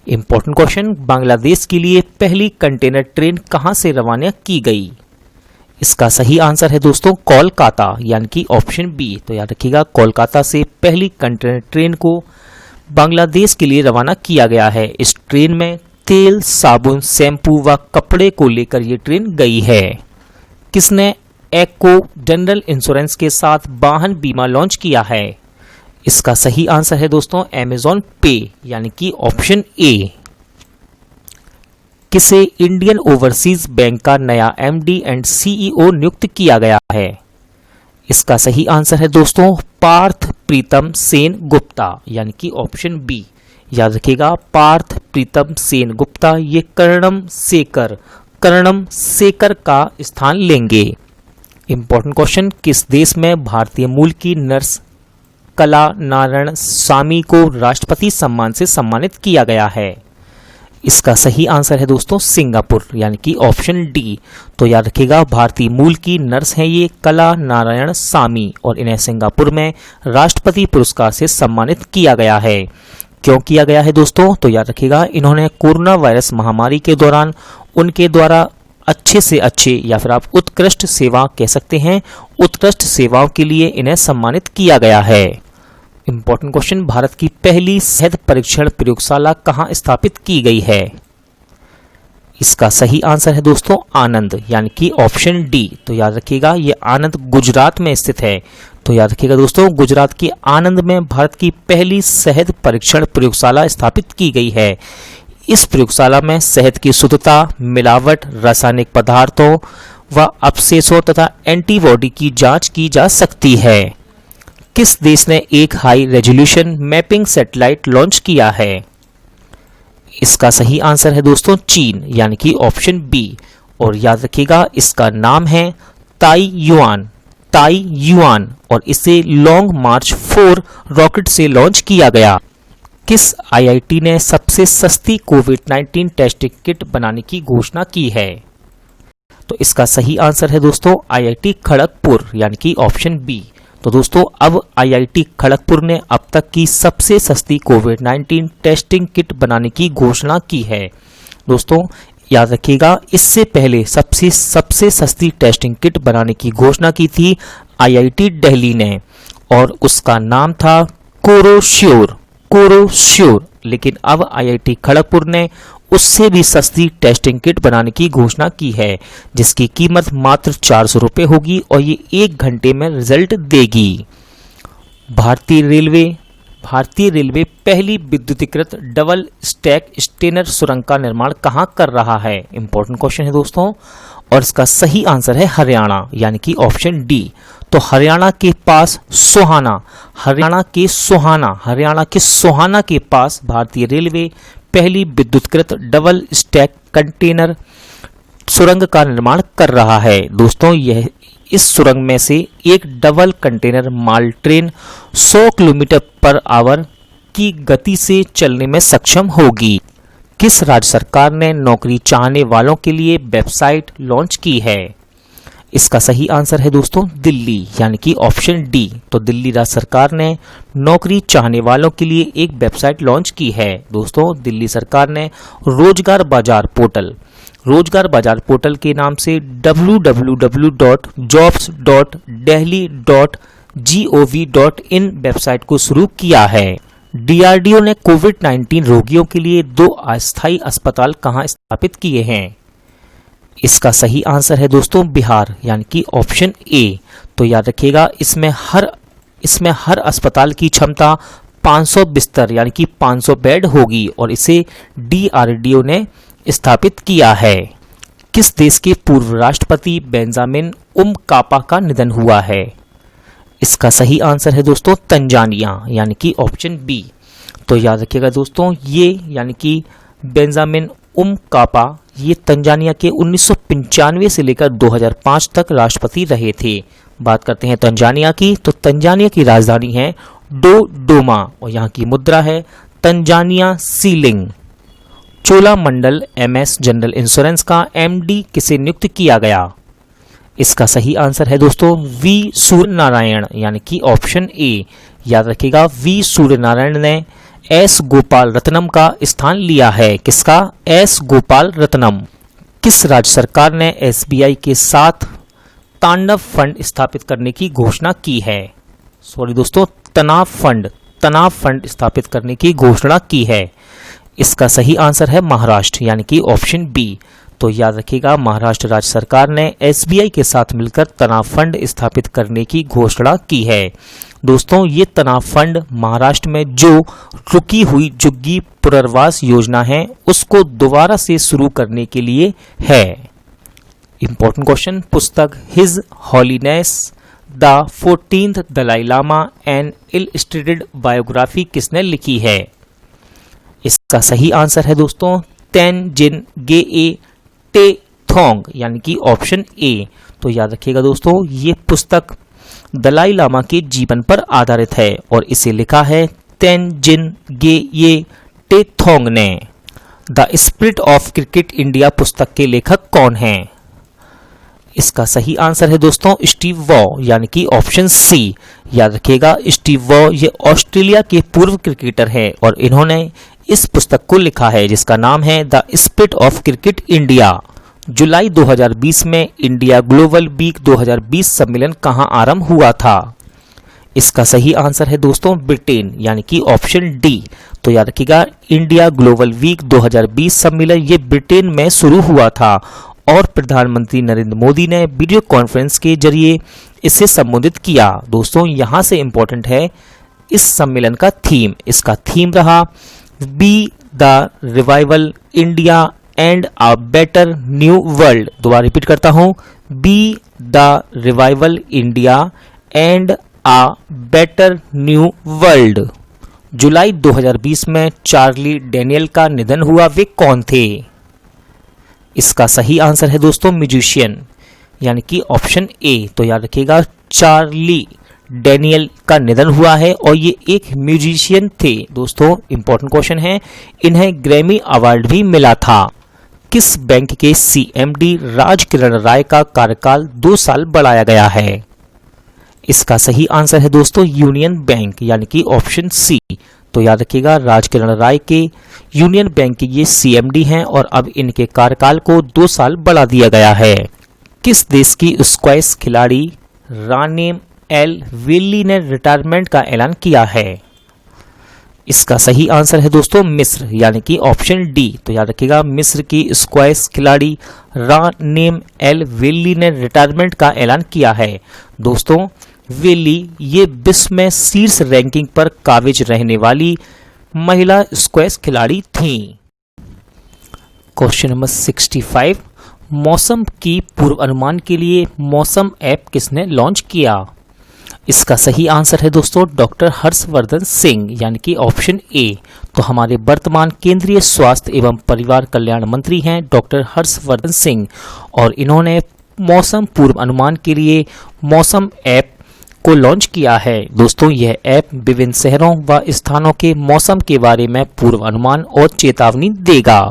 इंपॉर्टेंट क्वेश्चन, बांग्लादेश के लिए पहली कंटेनर ट्रेन कहां से रवाना की गई? इसका सही आंसर है दोस्तों कोलकाता, यानी कि ऑप्शन बी। तो याद रखिएगा, कोलकाता से पहली कंटेनर ट्रेन को बांग्लादेश के लिए रवाना किया गया है। इस ट्रेन में तेल, साबुन, शैम्पू व कपड़े को लेकर ये ट्रेन गई है। किसने एक्को जनरल इंश्योरेंस के साथ वाहन बीमा लॉन्च किया है? इसका सही आंसर है दोस्तों अमेज़न पे, यानी कि ऑप्शन ए। किसे इंडियन ओवरसीज बैंक का नया एमडी एंड सीईओ नियुक्त किया गया है? इसका सही आंसर है दोस्तों पार्थ प्रीतम सेन गुप्ता, यानी कि ऑप्शन बी। याद रखिएगा, पार्थ प्रीतम सेन गुप्ता ये कर्णम सेकर का स्थान लेंगे। इंपॉर्टेंट क्वेश्चन, किस देश में भारतीय मूल की नर्स कला नारायण स्वामी को राष्ट्रपति सम्मान से सम्मानित किया गया है? इसका सही आंसर है दोस्तों सिंगापुर, यानी कि ऑप्शन डी। तो याद रखिएगा, भारतीय मूल की नर्स हैं ये कला नारायण स्वामी, और इन्हें सिंगापुर में राष्ट्रपति पुरस्कार से सम्मानित किया गया है। क्यों किया गया है दोस्तों? तो याद रखिएगा, इन्होंने कोरोना वायरस महामारी के दौरान उनके द्वारा अच्छे से अच्छे, या फिर आप उत्कृष्ट सेवा कह सकते हैं, उत्कृष्ट सेवाओं के लिए इन्हें सम्मानित किया गया है। इंपॉर्टेंट क्वेश्चन, भारत की पहली सेहत परीक्षण प्रयोगशाला कहां स्थापित की गई है? इसका सही आंसर है दोस्तों आनंद, यानी कि ऑप्शन डी। तो याद रखिएगा, ये आनंद गुजरात में स्थित है। तो याद रखिएगा दोस्तों, गुजरात के आनंद में भारत की पहली सेहत परीक्षण प्रयोगशाला स्थापित की गई है। इस प्रयोगशाला में सेहत की शुद्धता, मिलावट, रासायनिक पदार्थों व अवशेषों तथा एंटीबॉडी की जांच की जा सकती है। किस देश ने एक high resolution mapping satellite launch किया है? इसका सही आंसर है दोस्तों चीन, यानी कि ऑप्शन बी। और याद रखिएगा, इसका नाम है ताइयुआन, और इसे लॉन्ग मार्च 4 रॉकेट से लॉन्च किया गया। किस आईआईटी ने सबसे सस्ती कोविड-19 टेस्टिंग किट बनाने की घोषणा की है? तो इसका सही आंसर है दोस्तों आईआईटी खड़गपुर, यानी कि ऑप्शन बी। तो दोस्तों, अब आईआईटी खड़गपुर ने अब तक की सबसे सस्ती कोविड-19 टेस्टिंग किट बनाने की घोषणा की है। दोस्तों याद रखिएगा, इससे पहले सबसे सस्ती टेस्टिंग किट बनाने की घोषणा की थी आईआईटी दिल्ली ने, और उसका नाम था कोरोश्योर। लेकिन अब आईआईटी खड़गपुर ने उससे भी सस्ती टेस्टिंग किट बनाने की घोषणा की है, जिसकी कीमत मात्र 400 रुपये होगी, और ये 1 घंटे में रिजल्ट देगी। भारतीय रेलवे पहली विद्युतीकृत डबल स्टैक स्टेनर सुरंग का निर्माण कहां कर रहा है? इंपॉर्टेंट क्वेश्चन है दोस्तों, और इसका सही आंसर है हरियाणा, यानी कि ऑप्शन डी। तो हरियाणा के सोहाना के पास भारतीय रेलवे पहली विद्युतकृत डबल स्टैक कंटेनर सुरंग का निर्माण कर रहा है। दोस्तों, इस सुरंग में से एक डबल कंटेनर माल ट्रेन 100 किलोमीटर पर आवर की गति से चलने में सक्षम होगी। किस राज्य सरकार ने नौकरी चाहने वालों के लिए वेबसाइट लॉन्च की है? इसका सही आंसर है दोस्तों दिल्ली, यानी कि ऑप्शन डी। तो दिल्ली राज्य सरकार ने नौकरी चाहने वालों के लिए एक वेबसाइट लॉन्च की है। दोस्तों, दिल्ली सरकार ने रोजगार बाजार पोर्टल के नाम से www.jobs.delhi.gov.in वेबसाइट को शुरू किया है। डीआरडीओ ने कोविड-19 रोगियों के लिए 2 अस्थायी अस्पताल कहां स्थापित किए हैं? इसका सही आंसर है दोस्तों बिहार, यानी कि ऑप्शन ए। तो याद रखिएगा, इसमें हर अस्पताल की क्षमता 500 बिस्तर, यानी कि 500 बेड होगी, और इसे डीआरडीओ ने स्थापित किया है। किस देश के पूर्व राष्ट्रपति बेंजामिन उमकापा का निधन हुआ है? इसका सही आंसर है दोस्तों तंजानिया, यानी कि ऑप्शन बी। तो याद रखिएगा दोस्तों, ये यानी कि बेंजामिन उमकापा ये तंजानिया के 1995 से लेकर 2005 तक राष्ट्रपति रहे थे। बात करते हैं तंजानिया की, तो तंजानिया की राजधानी है डोडोमा, और यहाँ की मुद्रा है Tanzania ceiling. Cholamandalam MS general insurance का एमडी किसे नियुक्त किया गया? इसका सही आंसर है दोस्तों वी सूर्यनारायण, यानी कि ऑप्शन ए। याद रखिएगा, वी सूर्यनारायण ने एस गोपाल रत्नम का स्थान लिया है। किसका? एस गोपाल रत्नम। किस राज्य सरकार ने एसबीआई के साथ तांडव फंड स्थापित करने की घोषणा की है? सॉरी दोस्तों, तनाव फंड स्थापित करने की घोषणा की है। इसका सही आंसर है महाराष्ट्र, यानी कि ऑप्शन बी। तो याद रखिएगा, महाराष्ट्र राज्य सरकार ने एसबीआई के साथ मिलकर तनाव फंड स्थापित करने की घोषणा की है। दोस्तों, ये तनाव फंड महाराष्ट्र में जो रुकी हुई झुग्गी पुनर्वास योजना है उसको दोबारा से शुरू करने के लिए है। इंपॉर्टेंट क्वेश्चन, पुस्तक his holiness the 14th Dalai Lama an illustrated biography किसने लिखी है? इसका सही आंसर है दोस्तों तेनजिन गेए टेथोंग, यानी कि ऑप्शन ए। तो याद रखिएगा दोस्तों, ये पुस्तक दलाई लामा के जीवन पर आधारित है और इसे लिखा है तेनजिन गेए टेथोंग ने। The spirit of cricket India पुस्तक के लेखक कौन हैं? इसका सही आंसर है दोस्तों स्टीव वॉ, यानी कि ऑप्शन सी। याद रखिएगा, स्टीव वॉ ये ऑस्ट्रेलिया के पूर्व क्रिकेटर हैं और इन्होंने इस पुस्तक को लिखा है जिसका नाम है the spirit of cricket India. जुलाई 2020 में इंडिया ग्लोबल वीक 2020 सम्मेलन कहां आरंभ हुआ था? इसका सही आंसर है दोस्तों ब्रिटेन, यानी कि ऑप्शन डी। तो याद रखिएगा, इंडिया ग्लोबल वीक 2020 सम्मेलन ये ब्रिटेन में शुरू हुआ था और प्रधानमंत्री नरेंद्र मोदी ने वीडियो कॉन्फ्रेंस के जरिए इसे संबोधित किया। दोस्तों, यहां से इंपॉर्टेंट है इस सम्मेलन का थीम। इसका थीम रहा be the revival India and a better new world. दोबारा रिपीट करता हूं, be the revival India and a better new world. जुलाई 2020 में चार्ली डैनियल का निधन हुआ, वे कौन थे? इसका सही आंसर है दोस्तों म्यूजिशियन, यानी कि ऑप्शन ए। तो याद रखिएगा, चार्ली डैनियल का निधन हुआ है और ये एक म्यूजिशियन थे। दोस्तों, इंपॉर्टेंट क्वेश्चन है, इन्हें ग्रैमी अवार्ड भी मिला था। किस बैंक के सीएमडी राजकिरण राय का कार्यकाल 2 साल बढ़ाया गया है? इसका सही आंसर है दोस्तों यूनियन बैंक, यानी कि ऑप्शन सी। तो याद रखिएगा, राजकिरण राय के यूनियन बैंक के ये सीएमडी हैं और अब इनके कार्यकाल को 2 साल बढ़ा दिया गया है। किस देश की स्क्वैश खिलाड़ी रानेम एल विल्ली ने रिटायरमेंट का ऐलान किया है? इसका सही आंसर है दोस्तों मिस्र, यानी कि ऑप्शन डी। तो याद रखिएगा, मिस्र की स्क्वैश खिलाड़ी रानेम एल विल्ली ने रिटायरमेंट का ऐलान किया है। दोस्तों, विल्ली ये विश्व में शीर्ष रैंकिंग पर काबिज रहने वाली महिला स्क्वैश खिलाड़ी थीं। क्वेश्चन नंबर 65, मौसम की पूर्व अनुमान के लिए मौसम ऐप किसने लॉन्च किया? इसका सही आंसर है दोस्तों डॉक्टर हर्षवर्धन सिंह, यानी कि ऑप्शन ए। तो हमारे वर्तमान केंद्रीय स्वास्थ्य एवं परिवार कल्याण मंत्री हैं डॉक्टर हर्षवर्धन सिंह और इन्होंने मौसम पूर्व अनुमान के लिए मौसम ऐप को लॉन्च किया है। दोस्तों, यह ऐप विभिन्न शहरों व स्थानों के मौसम के बारे में पूर्व अनुमान और चेतावनी देगा।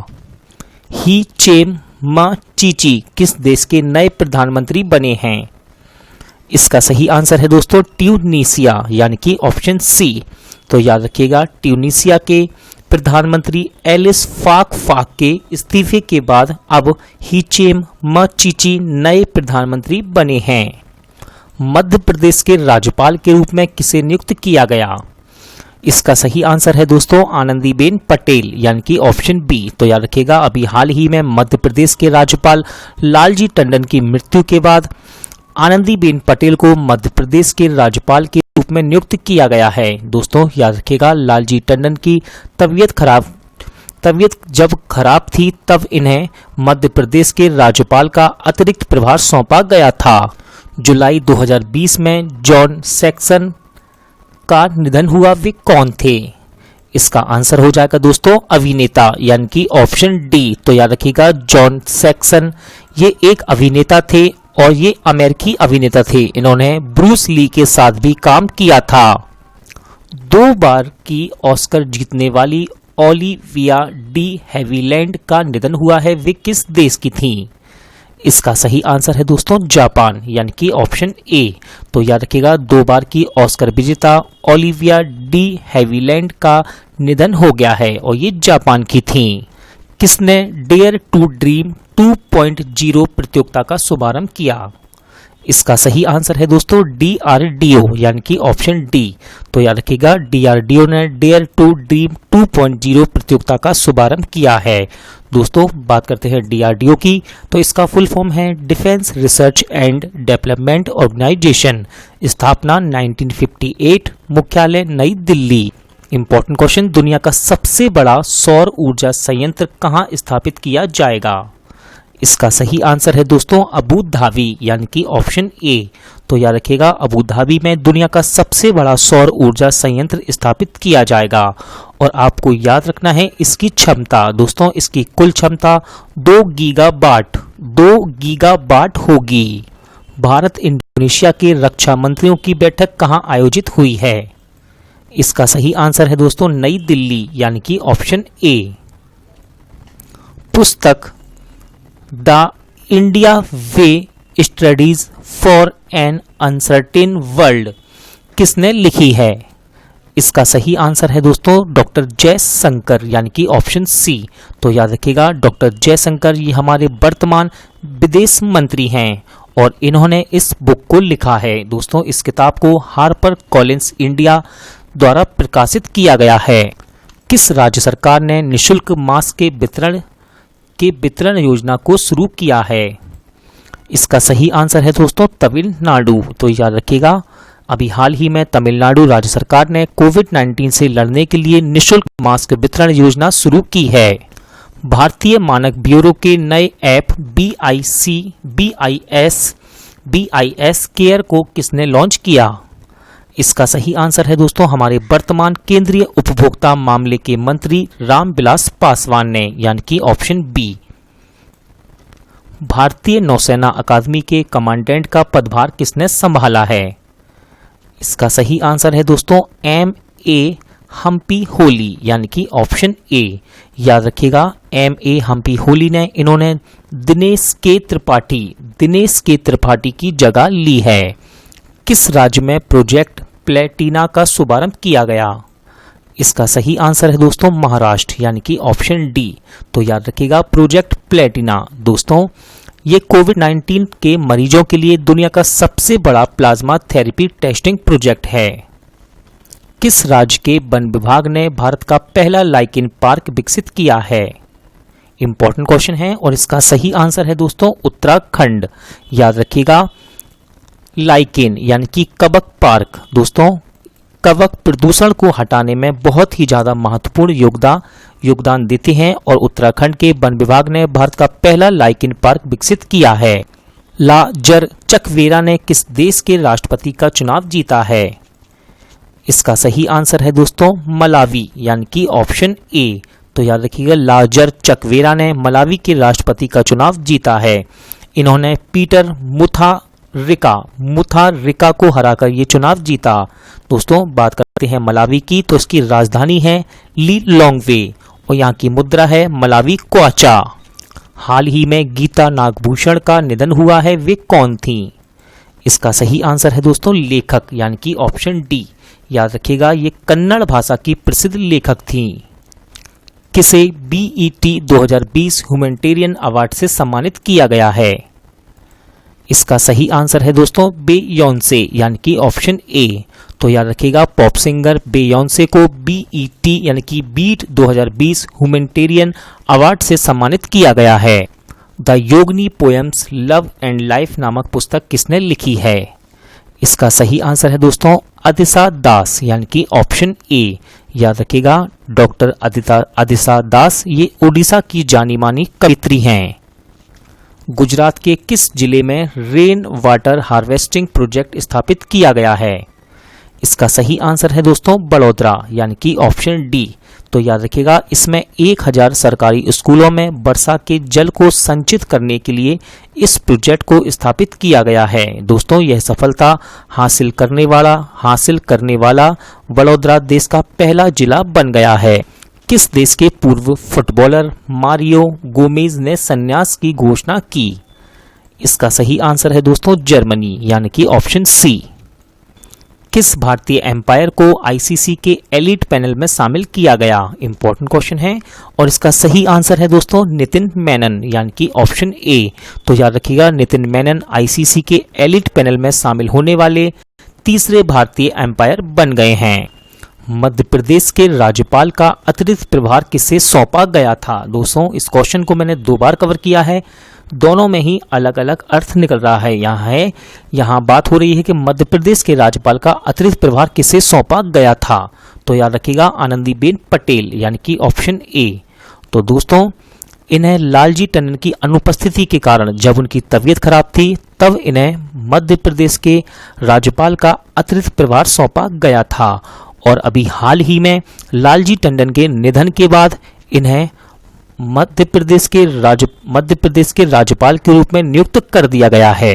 ही चेम मा चीची किस देश के नए प्रधानमंत्री बने हैं? इसका सही आंसर है दोस्तों ट्यूनीसिया, यानी कि ऑप्शन सी। तो याद रखिएगा, ट्यूनीसिया के प्रधानमंत्री एलिस फाक के इस्तीफे के बाद अब हिचेम मचीची नए प्रधानमंत्री बने हैं। मध्य प्रदेश के राज्यपाल के रूप में किसे नियुक्त किया गया? इसका सही आंसर है दोस्तों आनंदीबेन पटेल, यानी कि ऑप्शन बी। तो याद रखिएगा, अभी हाल ही में मध्य प्रदेश के राज्यपाल लालजी टंडन की मृत्यु के बाद आनंदीबेन पटेल को मध्य प्रदेश के राज्यपाल के रूप में नियुक्त किया गया है। दोस्तों, याद रखिएगा, लालजी टंडन की तबीयत जब खराब थी तब इन्हें मध्य प्रदेश के राज्यपाल का अतिरिक्त प्रभार सौंपा गया था। जुलाई 2020 में जॉन सैक्सन का निधन हुआ, वे कौन थे? इसका आंसर हो जाएगा दोस्तों अभिनेता, यानी कि ऑप्शन डी। तो याद रखिएगा, जॉन सैक्सन ये एक अभिनेता थे और ये अमेरिकी अभिनेता थे। इन्होंने ब्रूस ली के साथ भी काम किया था। 2 बार की ऑस्कर जीतने वाली ओलिविया डी हैविलैंड का निधन हुआ है, वे किस देश की थीं? इसका सही आंसर है दोस्तों जापान, यानी कि ऑप्शन ए। तो याद रखिएगा, 2 बार की ऑस्कर विजेता ओलिविया डी हैविलैंड का निधन हो गया है और ये जापान की थीं। किसने डेयर टू ड्रीम 2.0 प्रतियोगिता का शुभारंभ किया? इसका सही आंसर है दोस्तों DRDO यानी कि ऑप्शन डी। तो याद रखिएगा DRDO ने डेयर टू ड्रीम 2.0 प्रतियोगिता का शुभारंभ किया है। दोस्तों बात करते हैं DRDO की, तो इसका फुल फॉर्म है defence research and development organisation, स्थापना 1958, मुख्यालय नई दिल्ली। इंपॉर्टेंट क्वेश्चन, दुनिया का सबसे बड़ा सौर ऊर्जा संयंत्र कहाँ स्थापित किया जाएगा? इसका सही आंसर है दोस्तों अबू धाबी यानी कि ऑप्शन ए। तो याद रखिएगा अबू धाबी में दुनिया का सबसे बड़ा सौर ऊर्जा संयंत्र स्थापित किया जाएगा। और आपको याद रखना है इसकी क्षमता, दोस्तों इसकी कुल क्षमता 2 गीगावाट होगी। भारत इंडोनेशिया के रक्षा मंत्रियों की बैठक कहाँ आयोजित हुई है? इसका सही आंसर है दोस्तों नई दिल्ली यानी कि ऑप्शन ए। पुस्तक the India way studies for an uncertain world किसने लिखी है? इसका सही आंसर है दोस्तों डॉक्टर जयशंकर यानी कि ऑप्शन सी। तो याद रखिएगा डॉक्टर जयशंकर ये हमारे वर्तमान विदेश मंत्री हैं और इन्होंने इस बुक को लिखा है। दोस्तों इस किताब को हार्पर कॉलिंस इंडिया द्वारा प्रकाशित किया गया है। किस राज्य सरकार ने निःशुल्क मास्क के वितरण योजना को शुरू किया है? इसका सही आंसर है दोस्तों तमिलनाडु। तो याद रखिएगा अभी हाल ही में तमिलनाडु राज्य सरकार ने कोविड-19 से लड़ने के लिए निःशुल्क मास्क वितरण योजना शुरू की है। भारतीय मानक ब्यूरो के नए ऐप BIS केयर को किसने लॉन्च किया? इसका सही आंसर है दोस्तों हमारे वर्तमान केंद्रीय उपभोक्ता मामले के मंत्री रामविलास पासवान ने यानी कि ऑप्शन बी। भारतीय नौसेना अकादमी के कमांडेंट का पदभार किसने संभाला है? इसका सही आंसर है दोस्तों MA हम्पी होली यानी कि ऑप्शन ए। याद रखिएगा MA हम्पी होली ने इन्होंने दिनेश के त्रिपाठी की जगह ली है। किस राज्य में प्रोजेक्ट प्लेटिना का शुभारंभ किया गया? इसका सही आंसर है दोस्तों महाराष्ट्र यानी कि ऑप्शन डी। तो याद रखिएगा प्रोजेक्ट प्लेटिना दोस्तों ये कोविड-19 के मरीजों के लिए दुनिया का सबसे बड़ा प्लाज्मा थेरेपी टेस्टिंग प्रोजेक्ट है। किस राज्य के वन विभाग ने भारत का पहला लाइकेन पार्क विकसित किया है? इंपॉर्टेंट क्वेश्चन है और इसका सही आंसर है दोस्तों उत्तराखंड। याद रखिएगा लाइकेन यानी कि कवक पार्क दोस्तों कवक प्रदूषण को हटाने में बहुत ही ज्यादा महत्वपूर्ण योगदान देते हैं और उत्तराखंड के वन विभाग ने भारत का पहला लाइकेन पार्क विकसित किया है। लाजर चकवेरा ने किस देश के राष्ट्रपति का चुनाव जीता है? इसका सही आंसर है दोस्तों मलावी यानी कि ऑप्शन ए। तो याद रखिएगा लाजर चकवेरा ने मलावी के राष्ट्रपति का चुनाव जीता है। इन्होंने पीटर मुथारिका को हराकर ये चुनाव जीता। दोस्तों बात करते हैं मलावी की, तो इसकी राजधानी है लिलोंगवे और यहाँ की मुद्रा है मलावी क्वाचा। हाल ही में गीता नागभूषण का निधन हुआ है, वे कौन थी? इसका सही आंसर है दोस्तों लेखक यानी कि ऑप्शन डी। याद रखिएगा ये कन्नड़ भाषा की प्रसिद्ध लेखक थी। किसे BET 2020 ह्यूमैनिटेरियन अवार्ड से सम्मानित किया गया है? इसका सही आंसर है दोस्तों बेयोंसे यानी कि ऑप्शन ए। तो याद रखिएगा पॉप सिंगर बेयोंसे को BET यानी कि बीट 2020 ह्यूमैनिटेरियन अवार्ड से सम्मानित किया गया है। The Yogini poems love and life नामक पुस्तक किसने लिखी है? इसका सही आंसर है दोस्तों अदिशा दास यानी कि ऑप्शन ए। याद रखिएगा डॉक्टर अदिशा दास ये ओडिशा की जानी मानी कवित्री हैं। गुजरात के किस जिले में रेन वाटर हार्वेस्टिंग प्रोजेक्ट स्थापित किया गया है? इसका सही आंसर है दोस्तों बड़ौदा यानी कि ऑप्शन डी। तो याद रखिएगा इसमें 1000 सरकारी स्कूलों में वर्षा के जल को संचित करने के लिए इस प्रोजेक्ट को स्थापित किया गया है। दोस्तों यह सफलता हासिल करने वाला बड़ौदा देश का पहला जिला बन गया है। किस देश के पूर्व फुटबॉलर मारियो गोमेज ने संन्यास की घोषणा की? इसका सही आंसर है दोस्तों जर्मनी यानी कि ऑप्शन सी। किस भारतीय एम्पायर को आईसीसी के एलीट पैनल में शामिल किया गया? इंपॉर्टेंट क्वेश्चन है और इसका सही आंसर है दोस्तों नितिन मेनन यानी कि ऑप्शन ए। तो याद रखिएगा नितिन मेनन आईसीसी के एलीट पैनल में शामिल होने वाले तीसरे भारतीय एम्पायर बन गए हैं। मध्य प्रदेश के राज्यपाल का अतिरिक्त प्रभार किसे सौंपा गया था? दोस्तों इस क्वेश्चन को मैंने 2 बार कवर किया है, दोनों में ही अलग अलग अर्थ निकल रहा है। यहाँ बात हो रही है कि मध्य प्रदेश के राज्यपाल का अतिरिक्त प्रभार किसे सौंपा गया था? तो याद रखिएगा आनंदीबेन पटेल यानी कि ऑप्शन ए। तो दोस्तों इन्हें लालजी टंडन की अनुपस्थिति के कारण जब उनकी तबीयत खराब थी तब इन्हें मध्य प्रदेश के राज्यपाल का अतिरिक्त प्रभार सौंपा गया था और अभी हाल ही में लालजी टंडन के निधन के बाद इन्हें मध्य प्रदेश के राज्यपाल के रूप में नियुक्त कर दिया गया है।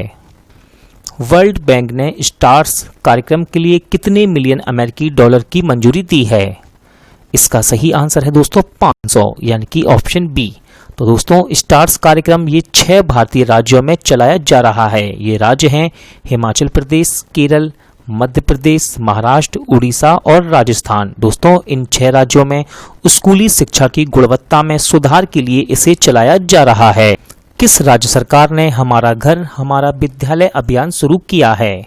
वर्ल्ड बैंक ने स्टार्स कार्यक्रम के लिए कितने मिलियन अमेरिकी डॉलर की मंजूरी दी है? इसका सही आंसर है दोस्तों 500 यानी कि ऑप्शन बी। तो दोस्तों स्टार्स कार्यक्रम ये 6 भारतीय राज्यों में चलाया जा रहा है। ये राज्य हैं हिमाचल प्रदेश, केरल, मध्य प्रदेश, महाराष्ट्र, उड़ीसा और राजस्थान। दोस्तों इन 6 राज्यों में स्कूली शिक्षा की गुणवत्ता में सुधार के लिए इसे चलाया जा रहा है। किस राज्य सरकार ने हमारा घर हमारा विद्यालय अभियान शुरू किया है?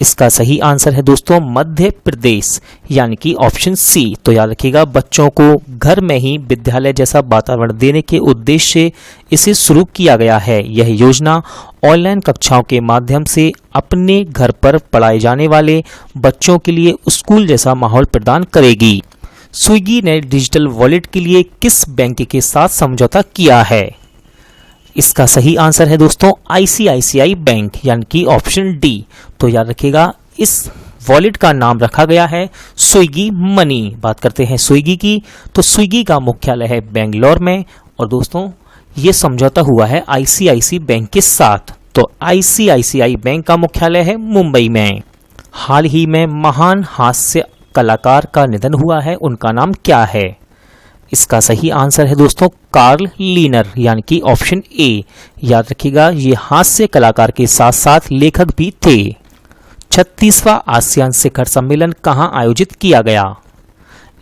इसका सही आंसर है दोस्तों मध्य प्रदेश यानी कि ऑप्शन सी। तो याद रखिएगा बच्चों को घर में ही विद्यालय जैसा वातावरण देने के उद्देश्य से इसे शुरू किया गया है। यह योजना ऑनलाइन कक्षाओं के माध्यम से अपने घर पर पढ़ाए जाने वाले बच्चों के लिए स्कूल जैसा माहौल प्रदान करेगी। स्विगी ने डिजिटल वॉलेट के लिए किस बैंक के साथ समझौता किया है? इसका सही आंसर है दोस्तों आईसीआईसीआई बैंक यानी कि ऑप्शन डी। तो याद रखिएगा इस वॉलेट का नाम रखा गया है स्विगी मनी। बात करते हैं स्विगी की, तो स्विगी का मुख्यालय है बेंगलोर में और दोस्तों ये समझौता हुआ है आईसीआईसी बैंक के साथ। तो आईसीआईसीआई बैंक का मुख्यालय है मुंबई में। हाल ही में महान हास्य कलाकार का निधन हुआ है, उनका नाम क्या है? इसका सही आंसर है दोस्तों कार्ल लीनर यानी कि ऑप्शन ए। याद रखिएगा ये हास्य कलाकार के साथ साथ लेखक भी थे। 36वां आसियान शिखर सम्मेलन कहां आयोजित किया गया?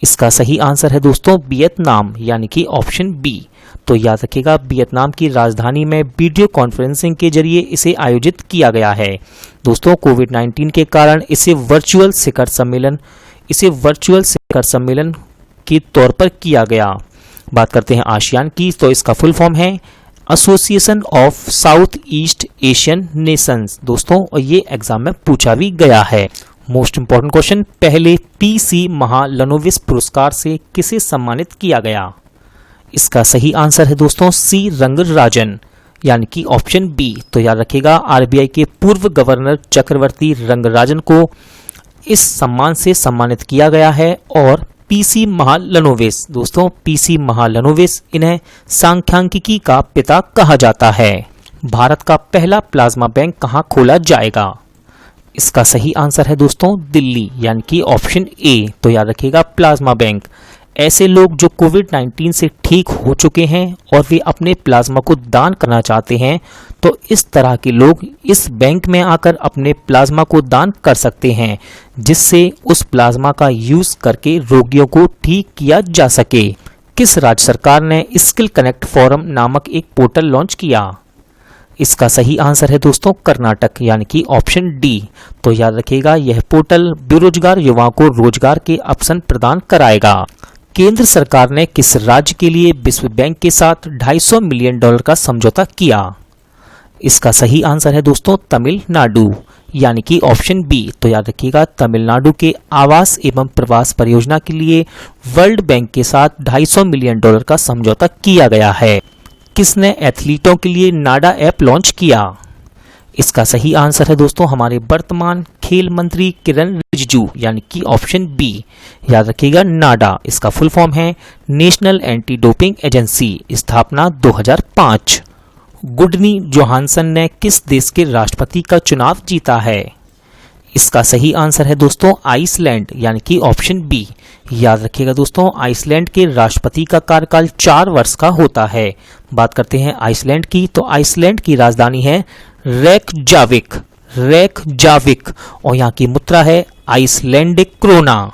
इसका सही आंसर है दोस्तों वियतनाम यानी कि ऑप्शन बी। तो याद रखिएगा वियतनाम की राजधानी में वीडियो कॉन्फ्रेंसिंग के जरिए इसे आयोजित किया गया है। दोस्तों कोविड-19 के कारण इसे वर्चुअल शिखर सम्मेलन के तौर पर किया गया। बात करते हैं आसियान की, तो इसका फुल फॉर्म है association of south east Asian Nations. दोस्तों और ये एग्जाम में पूछा भी गया है। मोस्ट इंपॉर्टेंट क्वेश्चन, पहले पीसी महालनोबिस पुरस्कार से किसे सम्मानित किया गया? इसका सही आंसर है दोस्तों सी रंगराजन यानी कि ऑप्शन बी। तो याद रखिएगा आरबीआई के पूर्व गवर्नर चक्रवर्ती रंगराजन को इस सम्मान से सम्मानित किया गया है। और पीसी महालनोबिस, दोस्तों पीसी महालनोबिस इन्हें सांख्यिकी का पिता कहा जाता है। भारत का पहला प्लाज्मा बैंक कहां खोला जाएगा? इसका सही आंसर है दोस्तों दिल्ली यानी कि ऑप्शन ए। तो याद रखिएगा प्लाज्मा बैंक ऐसे लोग जो कोविड-19 से ठीक हो चुके हैं और वे अपने प्लाज्मा को दान करना चाहते हैं, तो इस तरह के लोग इस बैंक में आकर अपने प्लाज्मा को दान कर सकते हैं, जिससे उस प्लाज्मा का यूज करके रोगियों को ठीक किया जा सके। किस राज्य सरकार ने स्किल कनेक्ट फोरम नामक एक पोर्टल लॉन्च किया? इसका सही आंसर है दोस्तों कर्नाटक यानी कि ऑप्शन डी। तो याद रखिएगा यह पोर्टल बेरोजगार युवाओं को रोजगार के अवसर प्रदान कराएगा। केंद्र सरकार ने किस राज्य के लिए विश्व बैंक के साथ $250 मिलियन का समझौता किया? इसका सही आंसर है दोस्तों तमिलनाडु यानी कि ऑप्शन बी। तो याद रखिएगा तमिलनाडु के आवास एवं प्रवास परियोजना के लिए वर्ल्ड बैंक के साथ $250 मिलियन का समझौता किया गया है। किसने एथलीटों के लिए नाडा ऐप लॉन्च किया? इसका सही आंसर है दोस्तों हमारे वर्तमान खेल मंत्री किरण रिजिजू यानी कि ऑप्शन बी। याद रखिएगा नाडा इसका फुल फॉर्म है नेशनल एंटी डोपिंग एजेंसी, स्थापना 2005। गुडनी जोहानसन ने किस देश के राष्ट्रपति का चुनाव जीता है? इसका सही आंसर है दोस्तों आइसलैंड यानी कि ऑप्शन बी। याद रखिएगा दोस्तों आइसलैंड के राष्ट्रपति का कार्यकाल 4 वर्ष का होता है। बात करते हैं आइसलैंड की, तो आइसलैंड की राजधानी है रेकजाविक और यहाँ की मुद्रा है आइसलैंडिक क्रोना।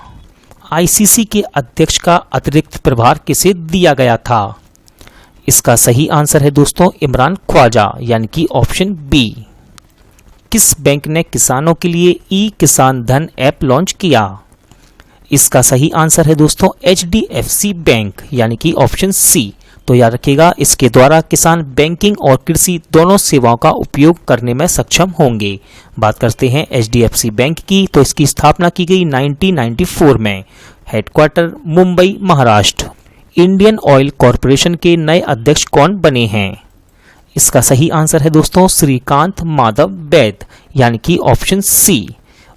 आईसीसी के अध्यक्ष का अतिरिक्त प्रभार किसे दिया गया था? इसका सही आंसर है दोस्तों इमरान ख्वाजा, यानी कि ऑप्शन बी। किस बैंक ने किसानों के लिए ई किसान धन ऐप लॉन्च किया? इसका सही आंसर है दोस्तों HDFC बैंक, यानी कि ऑप्शन सी। तो याद रखिएगा, इसके द्वारा किसान बैंकिंग और कृषि दोनों सेवाओं का उपयोग करने में सक्षम होंगे। बात करते हैं HDFC बैंक की, तो इसकी स्थापना की गई 1994 में। Headquarter Mumbai, Maharashtra. Indian oil corporation के नए अध्यक्ष कौन बने हैं? इसका सही आंसर है दोस्तों श्रीकांत माधव वैद, यानी कि ऑप्शन सी।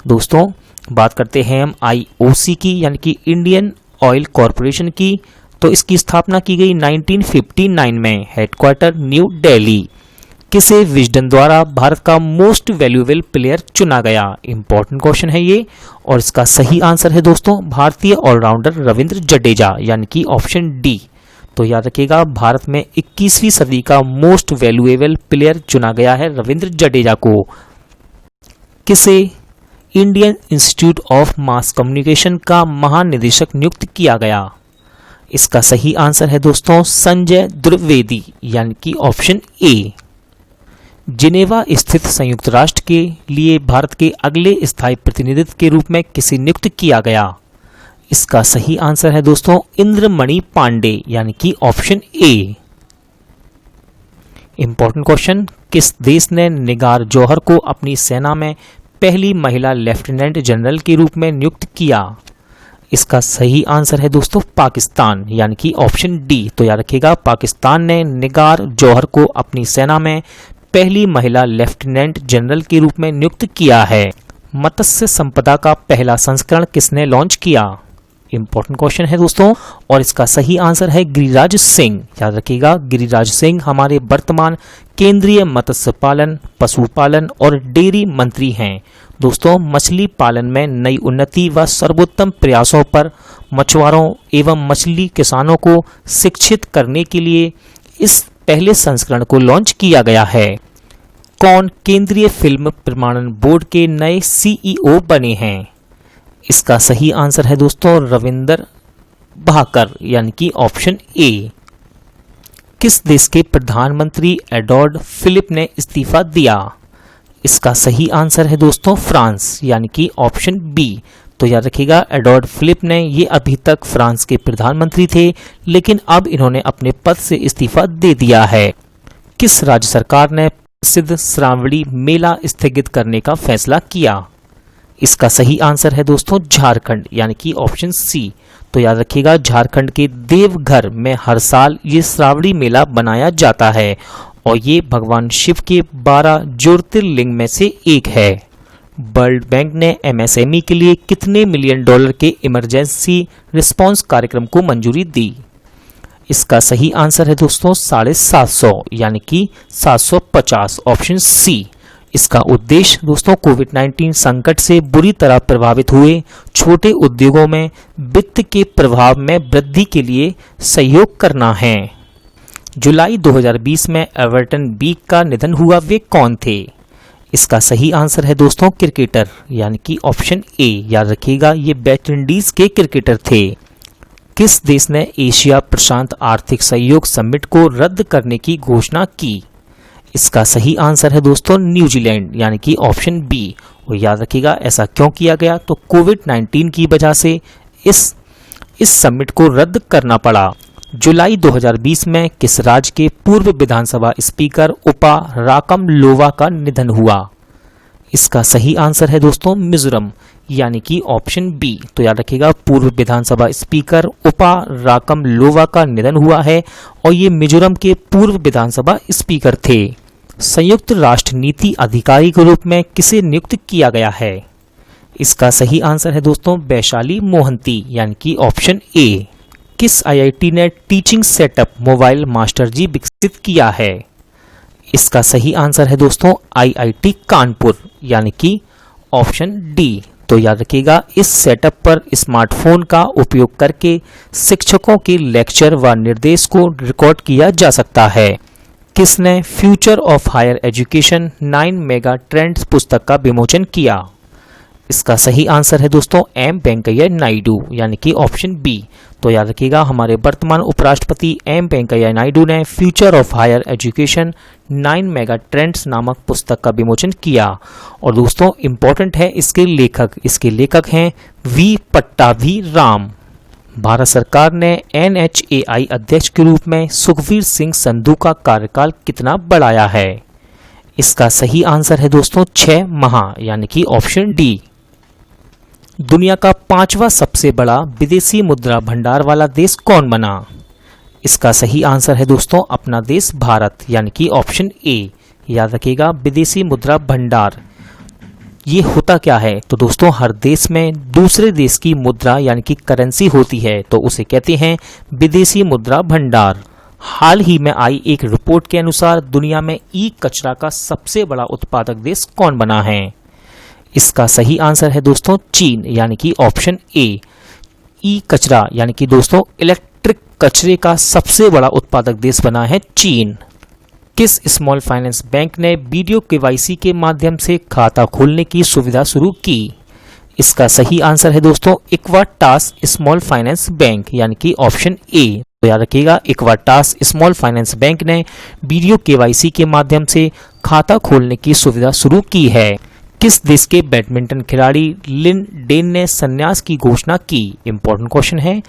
दोस्तों बात करते हैं हम IOC की, यानी कि इंडियन ऑयल कॉरपोरेशन की, तो इसकी स्थापना की गई 1959 में। Headquarter new Delhi. किसे विजडन द्वारा भारत का मोस्ट वैल्यूएबल प्लेयर चुना गया? इंपॉर्टेंट क्वेश्चन है ये, और इसका सही आंसर है दोस्तों भारतीय ऑलराउंडर रविंद्र जडेजा, यानी कि ऑप्शन डी। तो याद रखिएगा, भारत में 21वीं सदी का मोस्ट वैल्यूएबल प्लेयर चुना गया है रविंद्र जडेजा को। किसे Indian institute of mass communication का महानिदेशक नियुक्त किया गया? इसका सही आंसर है दोस्तों संजय द्विवेदी, यानी कि ऑप्शन ए। जिनेवा स्थित संयुक्त राष्ट्र के लिए भारत के अगले स्थायी प्रतिनिधित्व के रूप में किसे नियुक्त किया गया? इसका सही आंसर है दोस्तों इंद्रमणि पांडे, यानी कि ऑप्शन ए। इंपॉर्टेंट क्वेश्चन, किस देश ने निगार जौहर को अपनी सेना में पहली महिला लेफ्टिनेंट जनरल के रूप में नियुक्त किया? इसका सही आंसर है दोस्तों पाकिस्तान, यानी कि ऑप्शन डी। तो याद रखिएगा, पाकिस्तान ने निगार जौहर को अपनी सेना में पहली महिला लेफ्टिनेंट जनरल के रूप में नियुक्त किया है। मत्स्य संपदा का पहला संस्करण किसने लॉन्च किया? इंपॉर्टेंट क्वेश्चन है दोस्तों, और इसका सही आंसर है गिरिराज सिंह। याद रखिएगा, गिरिराज सिंह हमारे वर्तमान केंद्रीय मत्स्य पालन, पशुपालन और डेयरी मंत्री हैं। दोस्तों मछली पालन में नई उन्नति व सर्वोत्तम प्रयासों पर मछुआरों एवं मछली किसानों को शिक्षित करने के लिए इस पहले संस्करण को लॉन्च किया गया है। कौन केंद्रीय फिल्म प्रमाणन बोर्ड के नए CEO बने हैं? इसका सही आंसर है दोस्तों रविंदर भाकर, यानी कि ऑप्शन ए। किस देश के प्रधानमंत्री एडोर्ड फिलिप ने इस्तीफा दिया? इसका सही आंसर है दोस्तों फ्रांस, यानी कि ऑप्शन बी। तो याद रखिएगा, एडोर्ड फिलिप ने ये अभी तक फ्रांस के प्रधानमंत्री थे, लेकिन अब इन्होंने अपने पद से इस्तीफा दे दिया है। किस राज्य सरकार ने प्रसिद्ध श्रावणी मेला स्थगित करने का फैसला किया? इसका सही आंसर है दोस्तों झारखंड, यानी कि ऑप्शन सी। तो याद रखिएगा, झारखंड के देवघर में हर साल ये श्रावणी मेला बनाया जाता है, और ये भगवान शिव के 12 ज्योतिर्लिंग में से एक है। वर्ल्ड बैंक ने MSME के लिए कितने मिलियन डॉलर के इमरजेंसी रिस्पांस कार्यक्रम को मंजूरी दी? इसका सही आंसर है दोस्तों 750, यानी कि 750, ऑप्शन सी। इसका उद्देश्य दोस्तों कोविड-19 संकट से बुरी तरह प्रभावित हुए छोटे उद्योगों में वित्त के प्रभाव में वृद्धि के लिए सहयोग करना है। जुलाई 2020 में एवर्टन बी का निधन हुआ, वे कौन थे? इसका सही आंसर है दोस्तों क्रिकेटर, यानी कि ऑप्शन ए। याद रखिएगा, ये वेस्ट इंडीज के क्रिकेटर थे। किस देश ने एशिया प्रशांत आर्थिक सहयोग समिट को रद्द करने की घोषणा की? इसका सही आंसर है दोस्तों न्यूजीलैंड, यानी कि ऑप्शन बी। और याद रखिएगा, ऐसा क्यों किया गया? तो कोविड-19 की वजह से इस समिट को रद्द करना पड़ा। जुलाई 2020 में किस राज्य के पूर्व विधानसभा स्पीकर उपा राकमलोवा का निधन हुआ? इसका सही आंसर है दोस्तों मिजोरम, यानी कि ऑप्शन बी। तो याद रखिएगा, पूर्व विधानसभा स्पीकर उपा राकमलोवा का निधन हुआ है, और ये मिजोरम के पूर्व विधानसभा स्पीकर थे। संयुक्त राष्ट्र नीति अधिकारी के रूप में किसे नियुक्त किया गया है? इसका सही आंसर है दोस्तों वैशाली मोहंती, यानी कि ऑप्शन ए। किस IIT ने टीचिंग सेटअप मोबाइल मास्टर जी विकसित किया है? इसका सही आंसर है दोस्तों IIT कानपुर, यानी कि ऑप्शन डी। तो याद रखिएगा, इस सेटअप पर स्मार्टफोन का उपयोग करके शिक्षकों के लेक्चर व निर्देश को रिकॉर्ड किया जा सकता है। किसने future of higher education 9 mega trends पुस्तक का विमोचन किया? इसका सही आंसर है दोस्तों एम वेंकैया नायडू यानी कि ऑप्शन बी। तो याद रखिएगा हमारे वर्तमान उपराष्ट्रपति एम वेंकैया नायडू ने future of higher education 9 mega trends नामक पुस्तक का विमोचन किया। और दोस्तों इंपॉर्टेंट है इसके लेखक हैं वी पट्टाभी राम। भारत सरकार ने NHAI अध्यक्ष के रूप में सुखबीर सिंह संधू का कार्यकाल कितना बढ़ाया है? इसका सही आंसर है दोस्तों 6 माह यानी कि ऑप्शन डी। दुनिया का 5वां सबसे बड़ा विदेशी मुद्रा भंडार वाला देश कौन बना? इसका सही आंसर है दोस्तों अपना देश भारत यानी कि ऑप्शन ए। याद रखिएगा विदेशी मुद्रा भंडार ये होता क्या है? तो दोस्तों हर देश में दूसरे देश की मुद्रा यानी कि करेंसी होती है तो उसे कहते हैं विदेशी मुद्रा भंडार। हाल ही में आई एक रिपोर्ट के अनुसार दुनिया में ई कचरा का सबसे बड़ा उत्पादक देश कौन बना है? इसका सही आंसर है दोस्तों चीन यानी कि ऑप्शन ए। ई कचरा यानी कि दोस्तों इलेक्ट्रिक कचरे का सबसे बड़ा उत्पादक देश बना है चीन। किस स्मॉल फाइनेंस बैंक ने वीडियो केवाईसी के माध्यम से खाता खोलने की सुविधा शुरू की? इसका सही आंसर है दोस्तों इक्वाटास स्मॉल फाइनेंस बैंक यानी कि ऑप्शन ए। तो याद रखिएगा इक्वाटास स्मॉल फाइनेंस बैंक ने वीडियो केवाईसी के माध्यम से खाता खोलने की सुविधा शुरू की है। किस देश के बैडमिंटन खिलाड़ी लिन डेन ने संन्यास की घोषणा की? इंपॉर्टेंट क्वेश्चन है